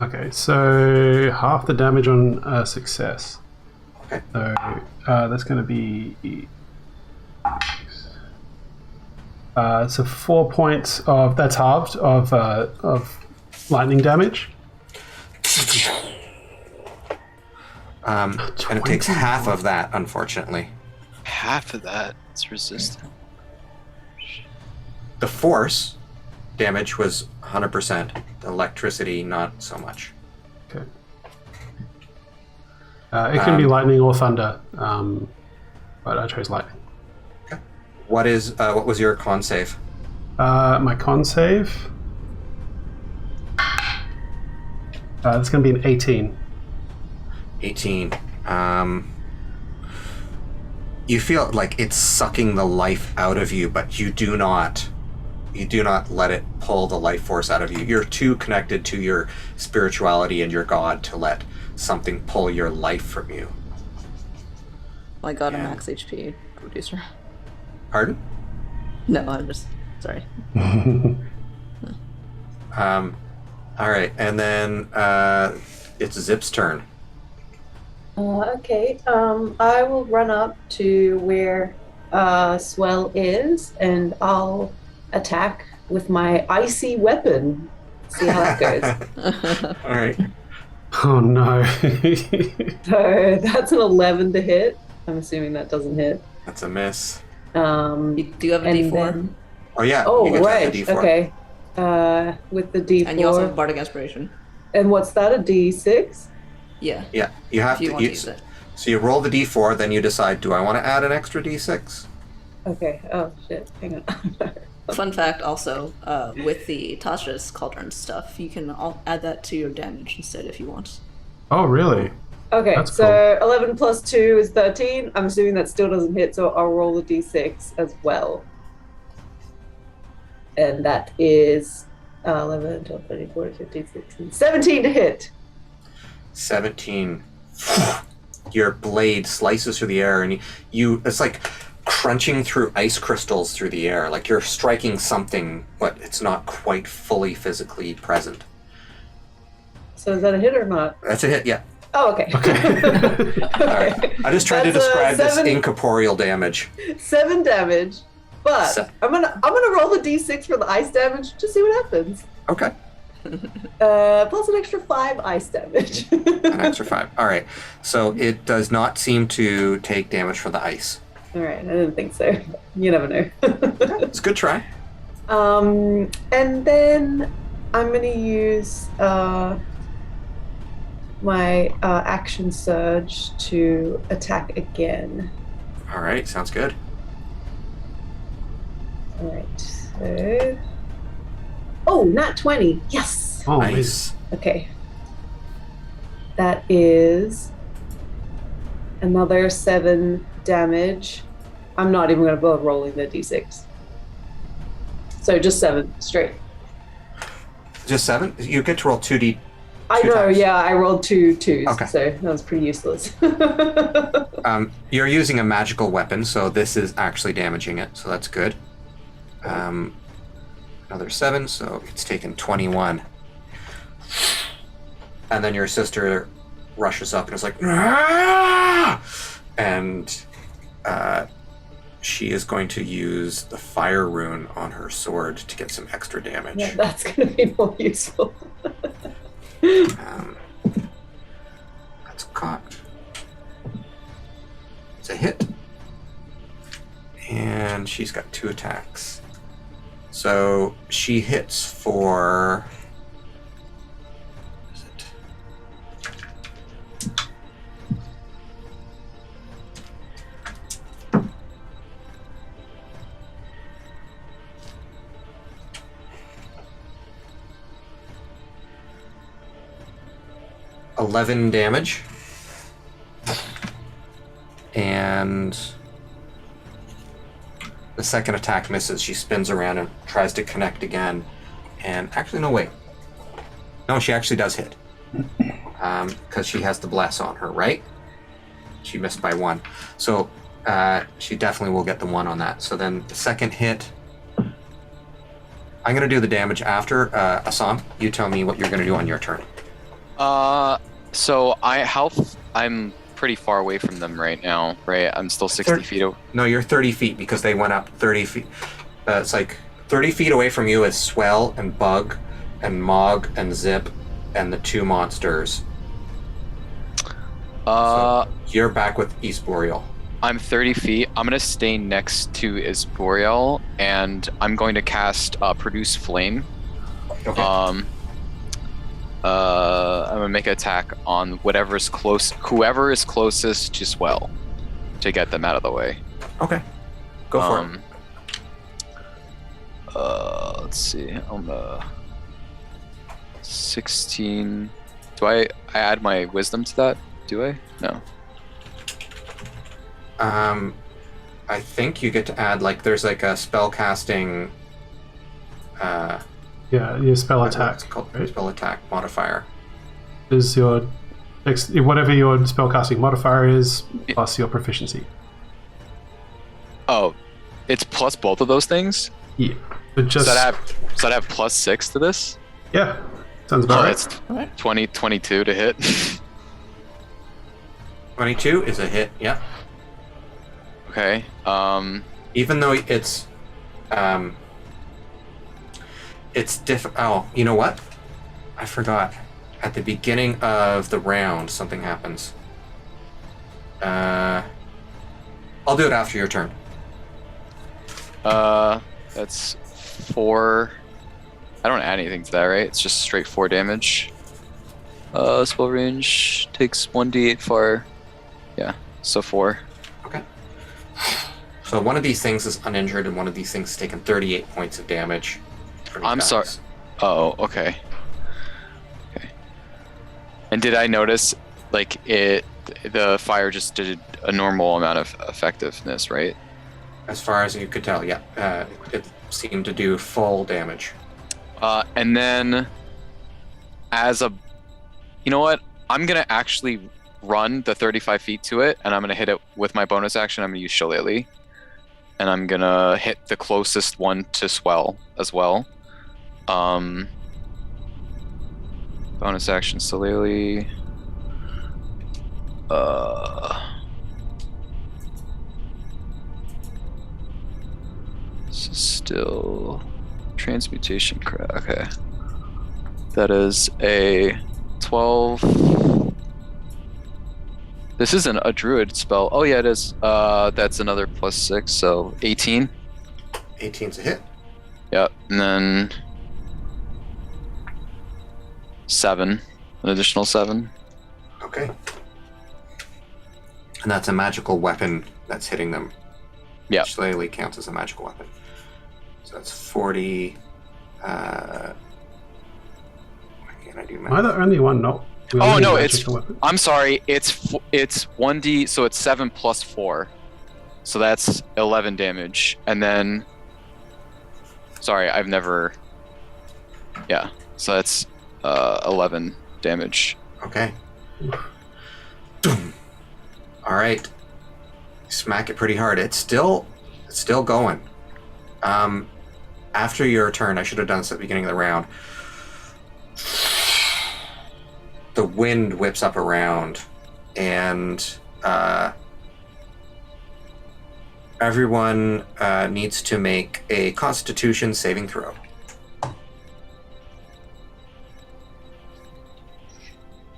Okay, so half the damage on success. Okay. So that's going to be... so 4 points of... That's halved of lightning damage. And it takes half of that, unfortunately. Half of that is resistant. The force damage was 100%. The electricity, not so much. Okay. It can be lightning or thunder, but I chose lightning. Okay. What was your con save? My con save... it's going to be an 18. 18. You feel like it's sucking the life out of you, but you do not let it pull the life force out of you. You're too connected to your spirituality and your god to let something pull your life from you. I got a Yeah. max HP producer. Pardon? No, I'm just sorry. All right, and then it's Zip's turn. Okay. I will run up to where Swell is, and I'll attack with my icy weapon. See how that goes. All right. Oh no. So that's an 11 to hit. I'm assuming that doesn't hit. That's a miss. Do you have a And D4? then- Oh yeah. Oh, you get to have right. the D4. Okay. With the D4. And you also have Bardic Inspiration. And what's that? A D6? Yeah, Yeah, you have if you to. want to use it. So you roll the D4, then you decide, do I want to add an extra D6? Okay. Oh shit. Hang on. Fun fact also, with the Tasha's Cauldron stuff, you can add that to your damage instead if you want. Oh, really? Okay, That's so 11 plus 2 is 13. I'm assuming that still doesn't hit, so I'll roll the d6 as well. And that is 11, 12, 13, 14, 15, 16, 17 to hit. 17. Your blade slices through the air, and you it's like crunching through ice crystals through the air. Like you're striking something, but it's not quite fully physically present. So is that a hit or not? That's a hit, yeah. Oh, okay. All right. I just tried to That's, describe this 7 incorporeal damage. 7 damage, but Se- I'm gonna roll the d6 for the ice damage to see what happens. Okay. Plus an extra 5 ice damage. An extra 5. All right. So it does not seem to take damage from the ice. All right, I didn't think so. You never know. It's a good try. And then I'm gonna use my action surge to attack again. All right. Sounds good. All right. So, oh, not 20. Yes. Oh, Nice. Okay. That is another 7 damage. I'm not even gonna bother rolling the d6. So just 7 straight. Just 7? You get to roll 2d. I 2 know, times. yeah, I rolled 2 2s, Okay. so that was pretty useless. You're using a magical weapon, so this is actually damaging it, so that's good. Another 7, so it's taken 21. And then your sister rushes up and is like, "Ah!" And she is going to use the fire rune on her sword to get some extra damage. Yeah, that's going to be more useful. That's caught. It's a hit. And she's got 2 attacks. So she hits for... What is it? $11 damage. And the second attack misses. She spins around and tries to connect again. And actually, no, wait. No, she actually does hit. Because she has the bless on her, right? She missed by 1. So she definitely will get the 1 on that. So then the second hit... I'm going to do the damage after. Asaam, you tell me what you're going to do on your turn. So I'm pretty far away from them right now, right? I'm still 60 feet away. No, you're 30 feet because they went up 30 feet. It's like 30 feet away from you is Swell and Bug and Mog and Zip and the 2 monsters. So you're back with East Boreal. I'm 30 feet. I'm going to stay next to Isboreal, and I'm going to cast Produce Flame. Okay. I'm going to make an attack on whoever is closest to Swell to get them out of the way. Okay. Go for it. Let's see. 16. Do I add my wisdom to that? Do I? No. I think you get to add, like, there's like a spell casting... Yeah, your spell what's attack. it called? Right? Spell attack modifier. Is your whatever your spellcasting modifier is plus your proficiency. Oh, it's plus both of those things? Yeah, but just Does that have plus 6 to this? yeah, sounds about right. That's 22 to hit. 22 is a hit, yeah. Okay. Even though it's oh, you know what? I forgot. At the beginning of the round, something happens. I'll do it after your turn. That's 4. I don't add anything to that, right? It's just straight 4 damage. Spell range takes 1d8 fire. Yeah, so 4. Okay. So one of these things is uninjured, and one of these things has taken 38 points of damage. I'm sorry. Oh, okay. Okay. And did I notice, like, the fire just did a normal amount of effectiveness, right? As far as you could tell, yeah. It seemed to do full damage. And then, you know what? I'm gonna actually run the 35 feet to it, and I'm gonna hit it with my bonus action. I'm gonna use Shillelagh, and I'm gonna hit the closest one to Swell as well. Bonus action Shillelagh. This is still transmutation. Okay, that is a 12. This isn't a druid spell. Oh yeah, it is. That's another plus 6, so 18. 18's a hit. Yep, and then 7, an additional 7. Okay. And that's a magical weapon that's hitting them. Yeah. Shillelagh counts as a magical weapon. So that's 40. Why can't I do math? Am I the only one not? Oh no, it's. magical weapon? I'm sorry. It's 1d, so it's 7 plus 4, so that's 11 damage, and then. Sorry, I've never. Yeah, so that's 11 damage. Okay. Boom. All right. Smack it pretty hard. It's still going. After your turn, I should have done this at the beginning of the round. The wind whips up around, and the wind whips up around, and Everyone needs to make a Constitution saving throw.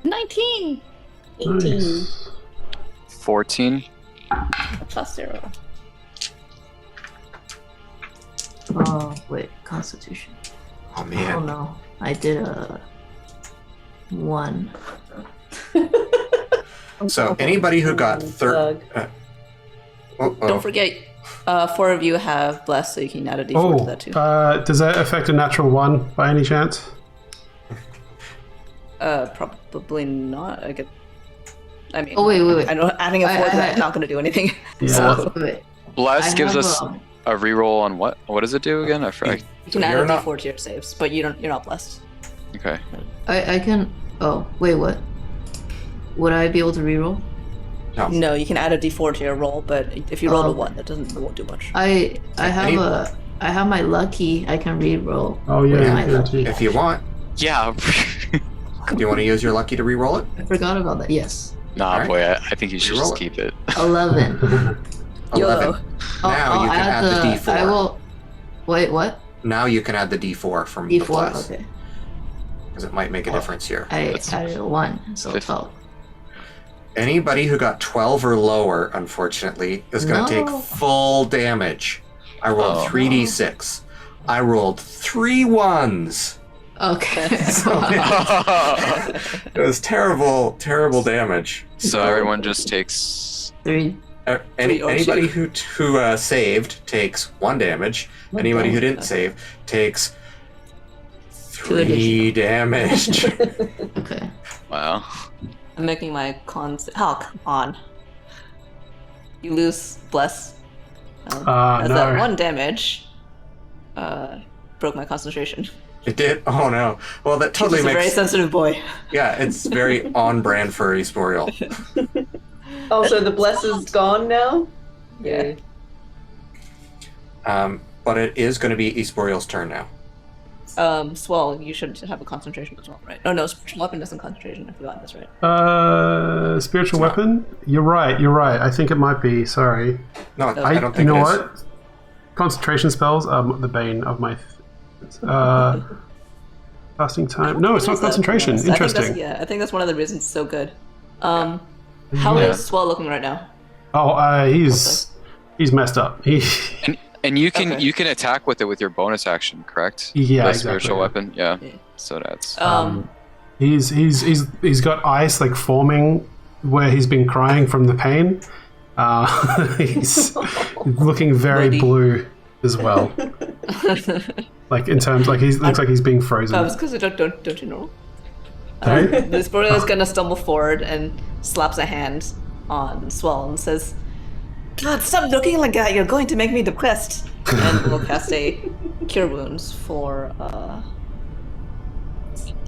19 Nice. 14. plus 0. Oh, wait. Constitution. Oh Oh, man. no. I did a 1. So anybody who got Doug. Don't forget, 4 of you have blessed, so you can add a d4 to that too. Does that affect a natural 1 by any chance? Probably not. I mean, Oh, wait. I know adding a 4 to that is not going to do anything. So Wait. Bless I gives have, us a reroll on what? What does it do again? I forgot. you can add You're a not- d4 to your saves, but you're not blessed. Okay. I can. Oh, wait, what? Would I be able to reroll? No, you can add a d4 to your roll, but if you roll a Oh. 1, it won't do much. I Any- have my lucky. I can reroll. Oh, yeah, with you my can lucky. too. If you want, Yeah. do you want to use your lucky to re-roll it? I forgot about that. Yes. Nah, Alright. boy, I think you should Reroll just it. keep it. 11. 11. Now you can add the D4. I will. Wait, what? Now you can add the D4 from the D4. bless, Okay. because it might make a difference here. I That's- added a 1, so 12. Anybody who got 12 or lower, unfortunately, is going to No. take full damage. I rolled Oh. 3d6. I rolled 3 1s. Okay. It was terrible, terrible damage. So everyone just takes. 3. Anybody who saved takes 1 damage. Anybody who didn't save takes 3 damage. Okay. Wow. I'm making my cons. Oh, come on. You lose bless. As No. that 1 damage broke my concentration. It did? Oh no. Well, that totally He's a very makes... sensitive boy. Yeah, it's very on brand for Esporial. Oh, so the bless is gone now? Yeah. But it is going to be Esporial's turn now. Swell, you should have a concentration as well, right? Oh no, spiritual weapon isn't concentration. I forgot this, right? Spiritual weapon? You're right. I think it might be. Sorry. No, Okay. I don't You think know it is. what? Concentration spells are the bane of my. Fasting time. No, it's not concentration. I think that's- Interesting. I think that's one of the reasons it's so good. How is Yeah. Swell looking right now? Oh, he's messed up. And you can Okay. you can attack with it with your bonus action, correct? Yeah, The exactly, spiritual yeah. weapon. Yeah. Yeah. So that's. He's got ice like forming where he's been crying from the pain. He's looking very Bloody. blue as well. Like in terms, like he looks like he's being frozen. It's because don't you know? Sorry? This boy is gonna stumble forward and slaps a hand on Swell and says, "God, stop looking like that! You're going to make me depressed." And we'll cast a Cure Wounds for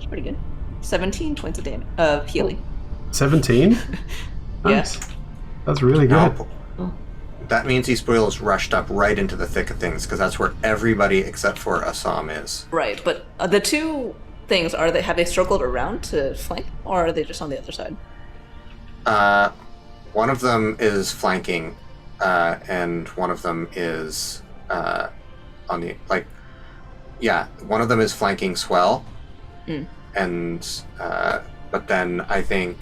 pretty good. 17 points of damage of healing. 17. Nice. That's really good. No, that means Esporial is rushed up right into the thick of things, because that's where everybody except for Asaam is. Right, but the two things have they circled around to flank, or are they just on the other side? One of them is flanking, and one of them is on the one of them is flanking Swell, and but then I think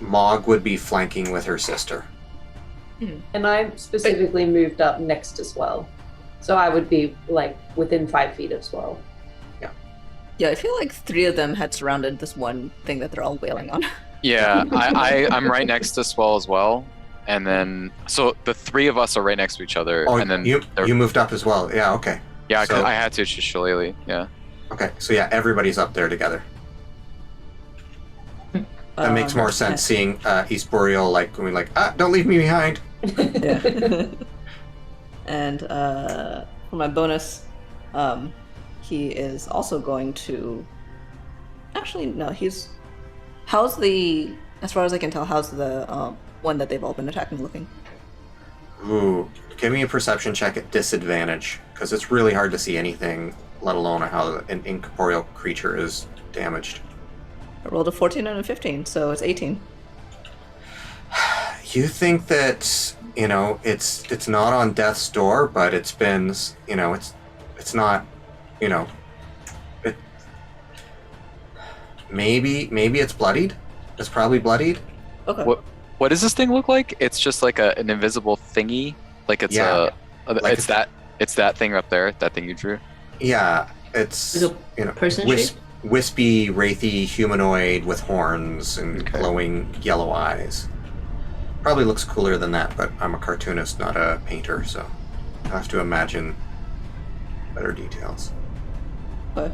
Mog would be flanking with her sister. And I specifically moved up next to Swell. So I would be like within 5 feet of Swell. Yeah, I feel like 3 of them had surrounded this one thing that they're all wailing on. Yeah, I'm right next to Swell as well, and then so the 3 of us are right next to each other, Oh, and then you they're- moved up as well. Yeah, okay. yeah, 'cause so- I had to just shillelagh. Yeah. Okay, so yeah, everybody's up there together. That makes more sense, seeing Esporial like going like, don't leave me behind. Yeah. And for my bonus, he is also going to. Actually, no. How's the? As far as I can tell, how's the one that they've all been attacking looking? Ooh, give me a perception check at disadvantage, because it's really hard to see anything, let alone how an incorporeal creature is damaged. I rolled a 14 and a 15, so it's 18. You think that you know, it's not on death's door, but it's been, you know, it's not, you know, it maybe it's bloodied. It's probably bloodied. Okay. What does this thing look like? It's just like an invisible thingy. Like it's Yeah. Like it's that thing up there. That thing you drew. Yeah, it's Is it you know person wispy, wraithy humanoid with horns and Okay. glowing yellow eyes. Probably looks cooler than that, but I'm a cartoonist, not a painter, so I have to imagine better details. Okay.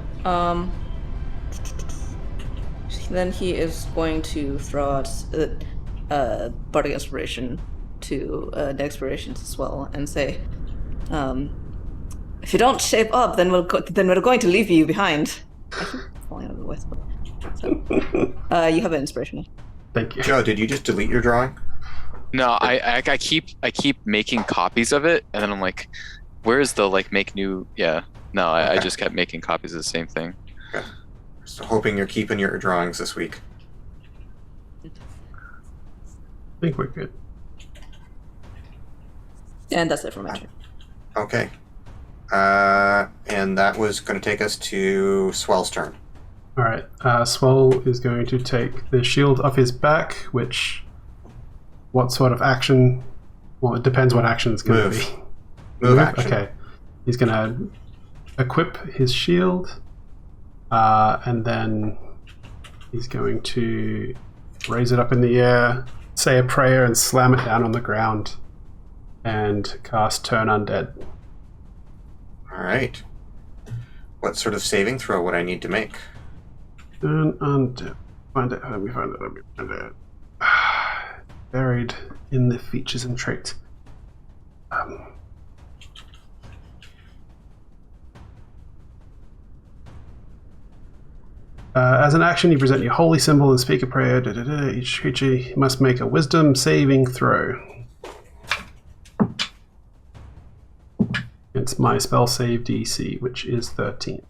Then he is going to throw out bardic inspiration to the explorations as well, and say, "If you don't shape up, then we're going to leave you behind." I keep falling out of the voice. So, you have an inspiration. Thank you. Joe, did you just delete your drawing? No, I keep making copies of it, and then I'm like, where's the like make new? Yeah, no, I Okay. just kept making copies of the same thing. So hoping you're keeping your drawings this week. I think we're good. And that's it for my turn. Okay. And that was going to take us to Swell's turn. All right. Swell is going to take the shield off his back, which... What sort of action? Well, it depends what action it's going to Move. be. Move action. Okay. He's going to equip his shield, and then he's going to raise it up in the air, say a prayer, and slam it down on the ground, and cast Turn Undead. All right. What sort of saving throw would I need to make? Turn Undead. Find it. Let me find it. Buried in the features and traits. As an action, you present your holy symbol and speak a prayer. Each creature must make a wisdom saving throw. It's my spell save DC, which is 13.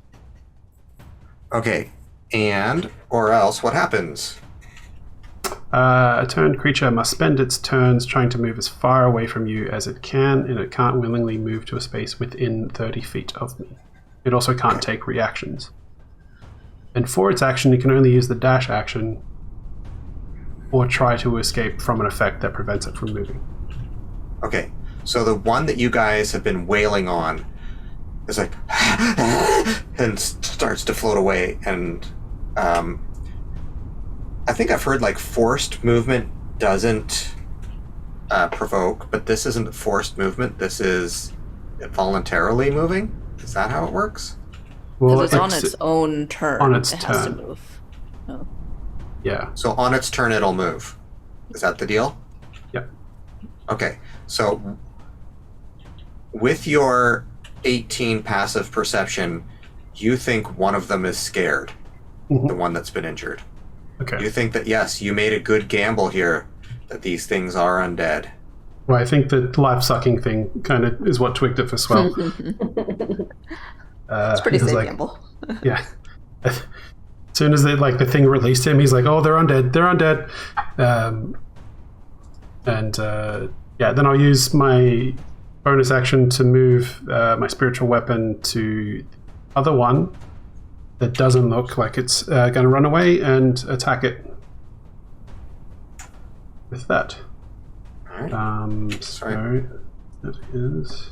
Okay. And, or else, what happens? A turned creature must spend its turns trying to move as far away from you as it can, and it can't willingly move to a space within 30 feet of me. It also can't take reactions. And for its action, it can only use the dash action or try to escape from an effect that prevents it from moving. Okay. So the one that you guys have been wailing on is like, and starts to float away, and I think I've heard like forced movement doesn't provoke, but this isn't forced movement. This is voluntarily moving. Is that how it works? Well, Because it's on its own turn. on its it has to turn. move. Oh. Yeah. So on its turn, it'll move. Is that the deal? Yep. Okay. So with your 18 passive perception, you think one of them is scared, Mhm. the one that's been injured. Okay. You think that, yes, you made a good gamble here, that these things are undead. Well, I think the life-sucking thing kind of is what twigged it for Swell. It's pretty he was safe like, gamble. Yeah. As soon as the thing released him, he's like, "Oh, they're undead. They're undead." Then I'll use my bonus action to move my spiritual weapon to the other one that doesn't look like it's going to run away and attack it with that. All right. So that is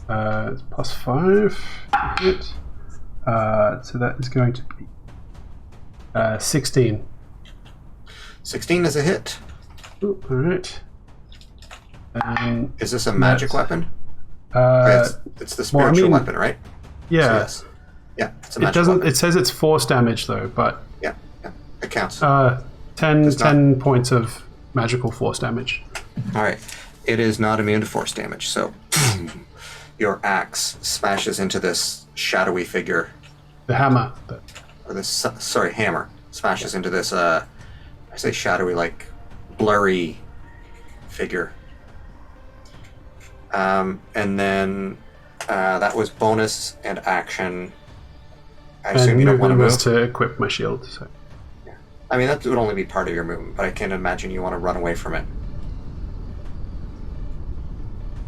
it's +5 to hit. So that is going to be 16. 16 is a hit. Ooh, all right. Is this a magic weapon? It's the well, I spiritual mean, weapon, right? yeah. So yes. Yeah, it's a It magic doesn't. weapon. It says it's force damage though, but Yeah, it counts. 10 It's not. 10 points of magical force damage. All right. It is not immune to force damage, so your axe smashes into this shadowy figure, The hammer. or this, hammer smashes into this, I say shadowy, like blurry figure. And then that was bonus and action. I assume you don't want to movement move. was to equip my shield. So. I mean, that would only be part of your movement, but I can imagine you want to run away from it.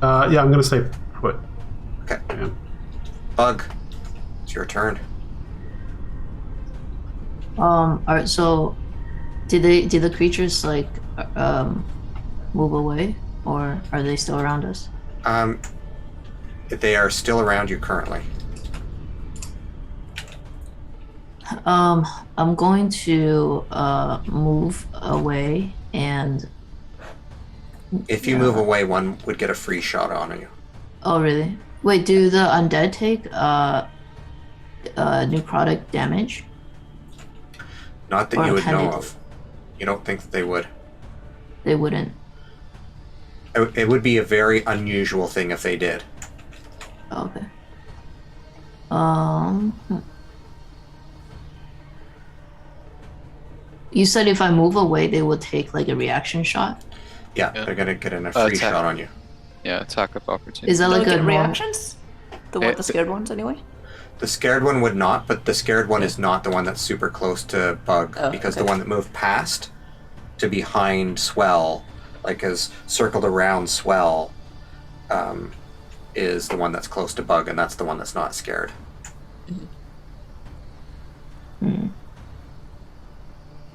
Yeah, I'm gonna stay put. Okay. Yeah. Bug, it's your turn. All right. So, did the creatures like move away, or are they still around us? They are still around you currently. I'm going to move away, and If you move away, one would get a free shot on you. oh really? Wait, do the undead take necrotic damage? Not that Or you would can know they- of. You don't think that they would. They wouldn't. It would be a very unusual thing if they did. Okay. You said if I move away, they would take like a reaction shot. Yeah, Yeah. they're gonna get in a free Attack. shot on you. Yeah, attack of opportunity. Is that Do I like a get normal? reactions? The Eh, scared ones, anyway. The scared one would not, but the scared one is not the one that's super close to Bug, Oh, because okay. the one that moved past to behind Swell, like has circled around Swell, is the one that's close to Bug, and that's the one that's not scared.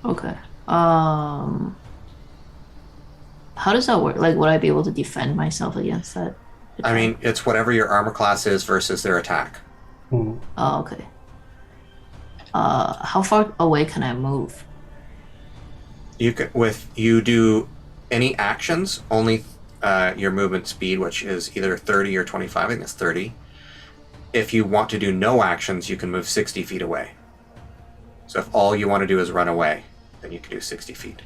Okay. How does that work? Like, would I be able to defend myself against that? I mean, it's whatever your armor class is versus their attack. Hmm. Oh, okay. How far away can I move? You do any actions, only your movement speed, which is either 30 or 25. I think it's 30. If you want to do no actions, you can move 60 feet away. So if all you want to do is run away, then you can do 60 feet.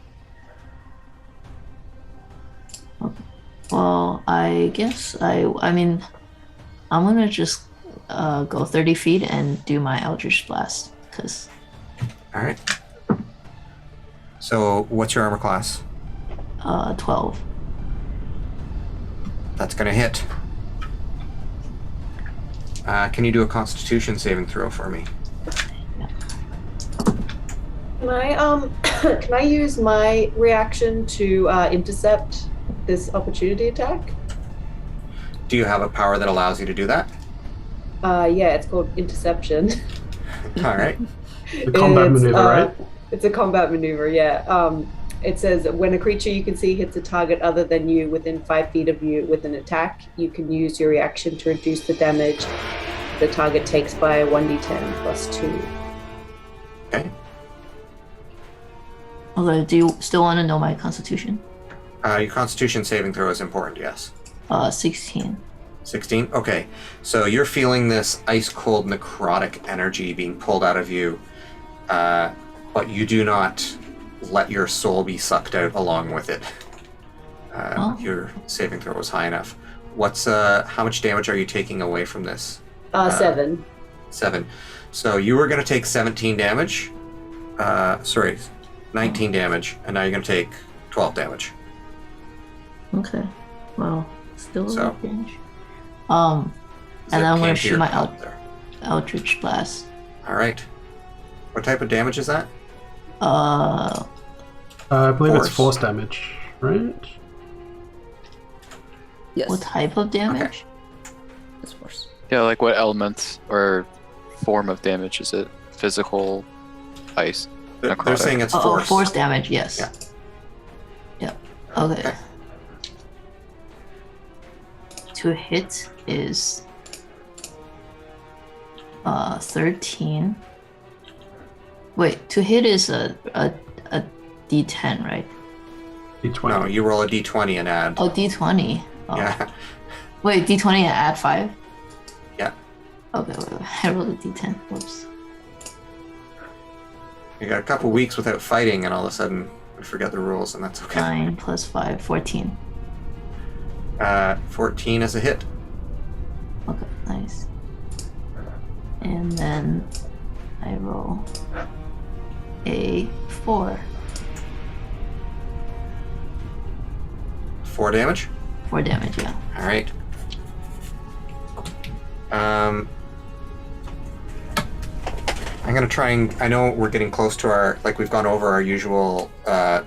Well, I guess I mean, I'm gonna just go 30 feet and do my Eldritch Blast, because All right. So what's your armor class? 12. That's going to hit. Can you do a Constitution saving throw for me? Can I can I use my reaction to intercept this opportunity attack? Do you have a power that allows you to do that? Yeah, it's called interception. All right. The combat It's, maneuver, right? It's a combat maneuver, yeah. It says when a creature you can see hits a target other than you within 5 feet of you with an attack, you can use your reaction to reduce the damage the target takes by 1d10 plus 2. Okay. Okay, do you still want to know my Constitution? Your Constitution saving throw is important, yes. 16. 16? Okay. So you're feeling this ice cold necrotic energy being pulled out of you, but you do not let your soul be sucked out along with it. Oh. Your saving throw was high enough. How much damage are you taking away from this? 7. 7. So you were going to take 17 damage. 19 damage, and now you're going to take 12 damage. Okay. Well, still a So- lot of damage. And then I'm gonna shoot my there. Eldritch Blast. All right. What type of damage is that? Uh, I believe it's Force. force damage, right? Yes. what type of damage? It's worse. Yeah, like what element or form of damage is it? Physical, ice, They're necrotic. saying it's Oh, force. force damage. Yes. Yeah. Yep. Okay. Okay. To hit is 13. Wait, to hit is a D10, right? D20. No, you roll a d20 and add. Oh, D20. Oh. Yeah. Wait, D20 and add 5? Yeah. Okay, wait. I rolled a D10. Whoops. You got a couple weeks without fighting, and all of a sudden we forget the rules, and that's okay. 9 plus 5, 14. 14 is a hit. Okay, nice. And then I roll a 4. 4 damage. 4 damage, yeah. All right. I'm gonna try and. I know we're getting close to our. Like we've gone over our usual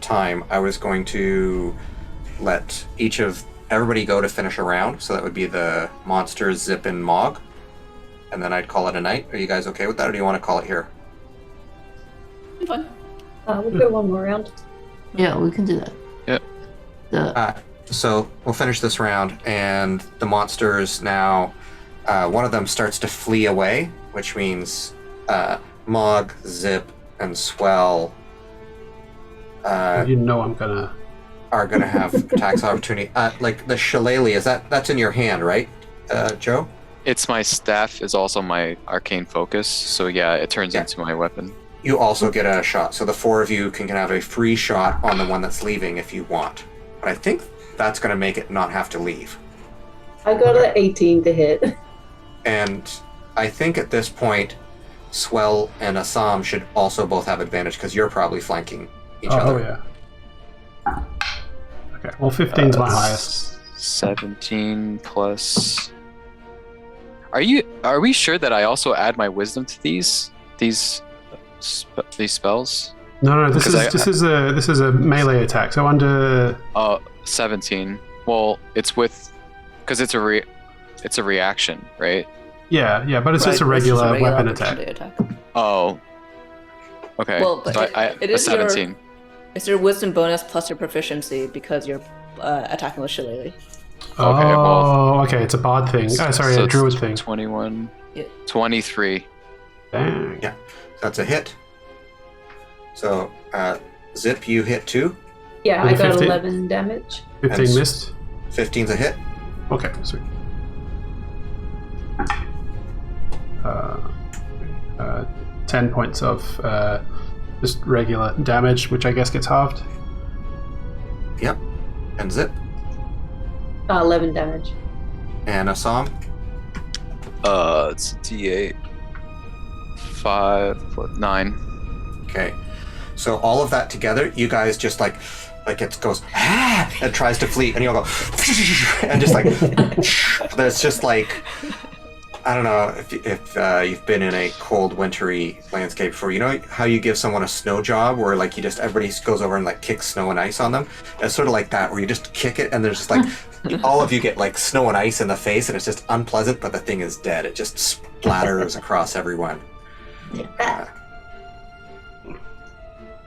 time. I was going to let each of everybody go to finish a round. So that would be the monsters, Zip, and Mog. And then I'd call it a night. Are you guys okay with that, or do you want to call it here? I'm fine. We'll go one more round. Yeah, we can do that. Yep. So we'll finish this round, and the monsters now, one of them starts to flee away, which means Mog, Zip, and Swell You know I'm gonna. are going to have attacks of opportunity. Like the shillelagh, that's in your hand, right, Joe? It's my staff is also my arcane focus, so yeah, it turns into my weapon. You also get a shot, so the four of you can have a free shot on the one that's leaving if you want. But I think that's going to make it not have to leave. I got an 18 to hit. And I think at this point, Swell and Asaam should also both have advantage because you're probably flanking each other. Yeah. Okay, well 15's my highest. 17 plus. Are we sure that I also add my wisdom to these spells? No, this is a melee attack. So under 17. Well, it's because it's a reaction, right? Yeah, but it's just a regular weapon attack. Oh. Okay. Well, but so it is 17. It's your wisdom bonus plus your proficiency because you're attacking with shillelagh. Okay, it's a bard thing. Oh, sorry, so a druid thing. 21. Yeah. 23. Dang. Yeah, that's a hit. So, Zip, you hit 2. Yeah, With I got 15? 11 damage. 15 And missed. 15's a hit. Okay, sweet. 10 points of just regular damage, which I guess gets halved. Yep. And Zip. 11 damage. And Asaam. It's a D8. 5 plus 9. Okay. So all of that together, you guys just like it goes and tries to flee, and you'll go and just like there's just like I don't know if you've been in a cold wintry landscape before. You know how you give someone a snow job where like everybody goes over and like kicks snow and ice on them? It's sort of like that where you just kick it and there's just like all of you get like snow and ice in the face and it's just unpleasant, but the thing is dead. It just splatters across everyone.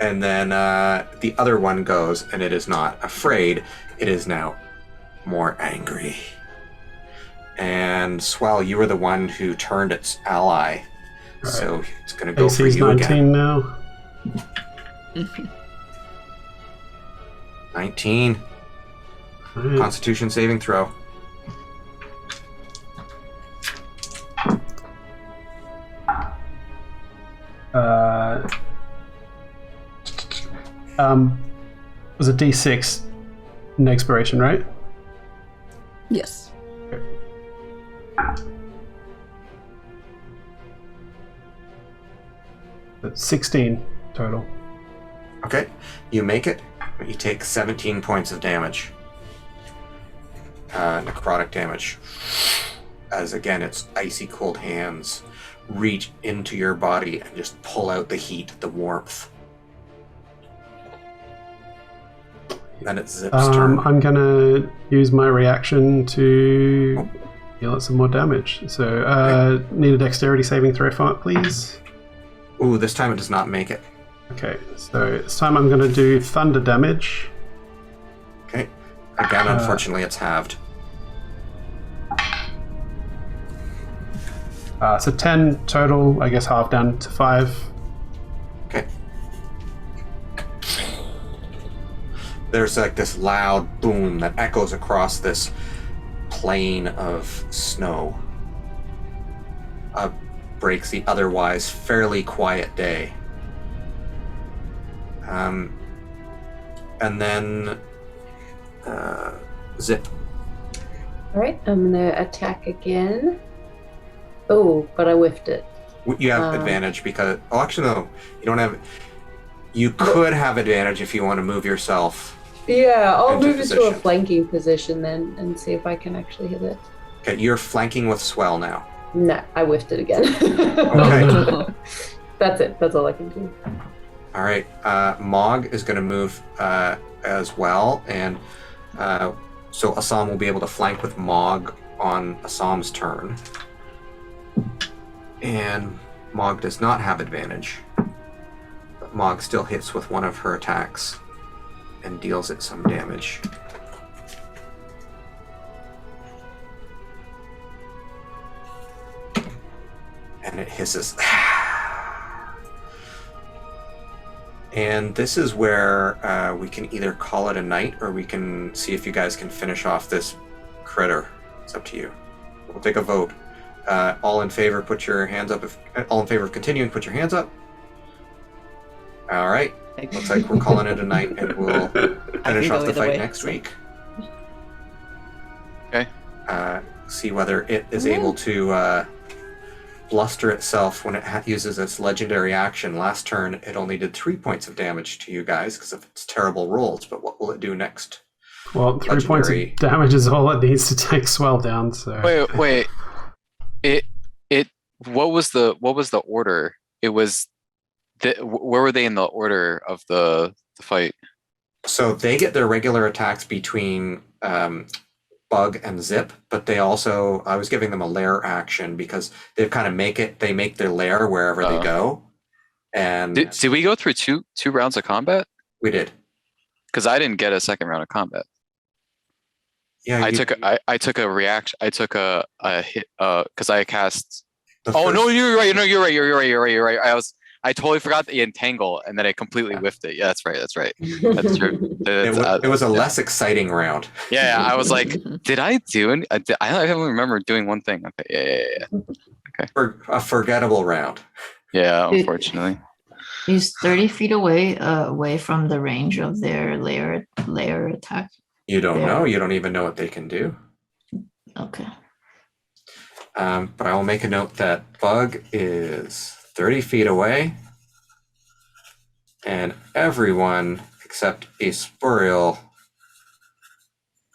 And then the other one goes, and it is not afraid. It is now more angry. And Swell, you were the one who turned its ally. Right. So it's going to go AC's for you 19 again. Now. 19. Right. Constitution saving throw. Was a D6 in expiration, right? Yes. Okay. That's 16 total. Okay, you make it. You take 17 points of damage. Necrotic damage. As again, its icy cold hands reach into your body and just pull out the heat, the warmth. Then it's Zip's turn. I'm gonna use my reaction to deal it some more damage. So, need a dexterity saving throw for it, please. Ooh, this time it does not make it. Okay, so this time I'm gonna do thunder damage. Okay. Again, unfortunately, it's halved. So 10 total, I guess half down to 5. Okay. There's like this loud boom that echoes across this plain of snow. Breaks the otherwise fairly quiet day. And then Zip. Alright, I'm gonna attack again. Oh, but I whiffed it. You have advantage because... Oh, actually, no. You don't have... You could have advantage if you want to move yourself. Yeah, I'll into move into a position. flanking position then and see if I can actually hit it. Okay, you're flanking with Swell now. Nah, I whiffed it again. Okay. That's it. That's all I can do. All right. Mog is going to move as well, and So Asaam will be able to flank with Mog on Asaam's turn. And Mog does not have advantage. But Mog still hits with one of her attacks and deals it some damage. And it hisses. And this is where we can either call it a night or we can see if you guys can finish off this critter. It's up to you. We'll take a vote. All in favor, put your hands up. All in favor of continuing, put your hands up. All right. Looks like we're calling it a night, and we'll finish off the fight next week. Okay. See whether it is able to bluster itself when it uses its legendary action. Last turn, it only did 3 points of damage to you guys because of its terrible rolls, but what will it do next? Well, 3 points of damage is all it needs to take Swell down, so... Wait. What was the order? It was... where were they in the order of the fight? So they get their regular attacks between Bug and Zip, but they also, I was giving them a lair action because they kind of make their lair wherever they go. And did we go through two rounds of combat? We did. Because I didn't get a second round of combat. Yeah, I took a reaction. I took a hit because I cast. No, you're right. No, you're right. I totally forgot the entangle, and then I completely whiffed it. Yeah, that's right. That's true. It was a less exciting round. Yeah, I was like, did I do any? I don't remember doing one thing. Okay, yeah. Okay. A forgettable round. Yeah, unfortunately. He's 30 feet away from the range of their lair attack. You don't know. You don't even know what they can do. Okay. But I will make a note that Bug is 30 feet away, and everyone except Aspurial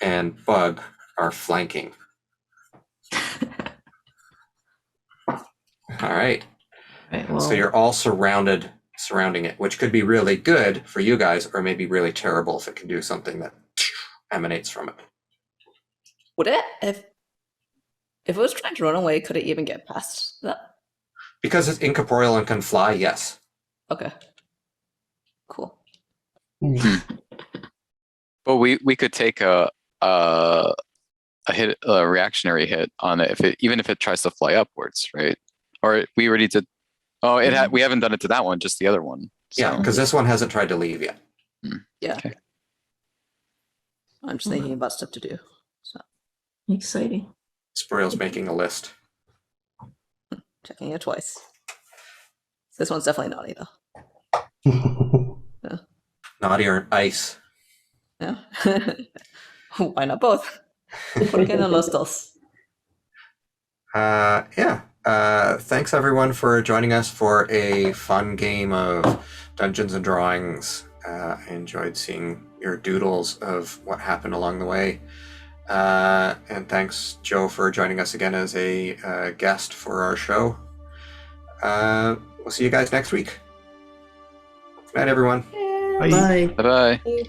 and Bug are flanking. All right. Well, So you're all surrounding it, which could be really good for you guys, or maybe really terrible if it can do something that emanates from it. Would it, if it was trying to run away, could it even get past that? Because it's incorporeal and can fly, yes. Okay. Cool. But we could take a reactionary hit on it even if it tries to fly upwards, right? Or we already did. Oh, we haven't done it to that one, just the other one. So. Yeah, because this one hasn't tried to leave yet. Yeah. Okay. I'm just thinking about stuff to do. So exciting. Spurial's making a list. checking it twice. This one's definitely naughty though. Yeah. Naughty or ice. Yeah. Why not both? ¿Por qué no los dos? Thanks everyone for joining us for a fun game of Dungeons and Drawings. I enjoyed seeing your doodles of what happened along the way. And thanks, Joe, for joining us again as a guest for our show. We'll see you guys next week. Good night, everyone. Bye. Bye-bye. Bye.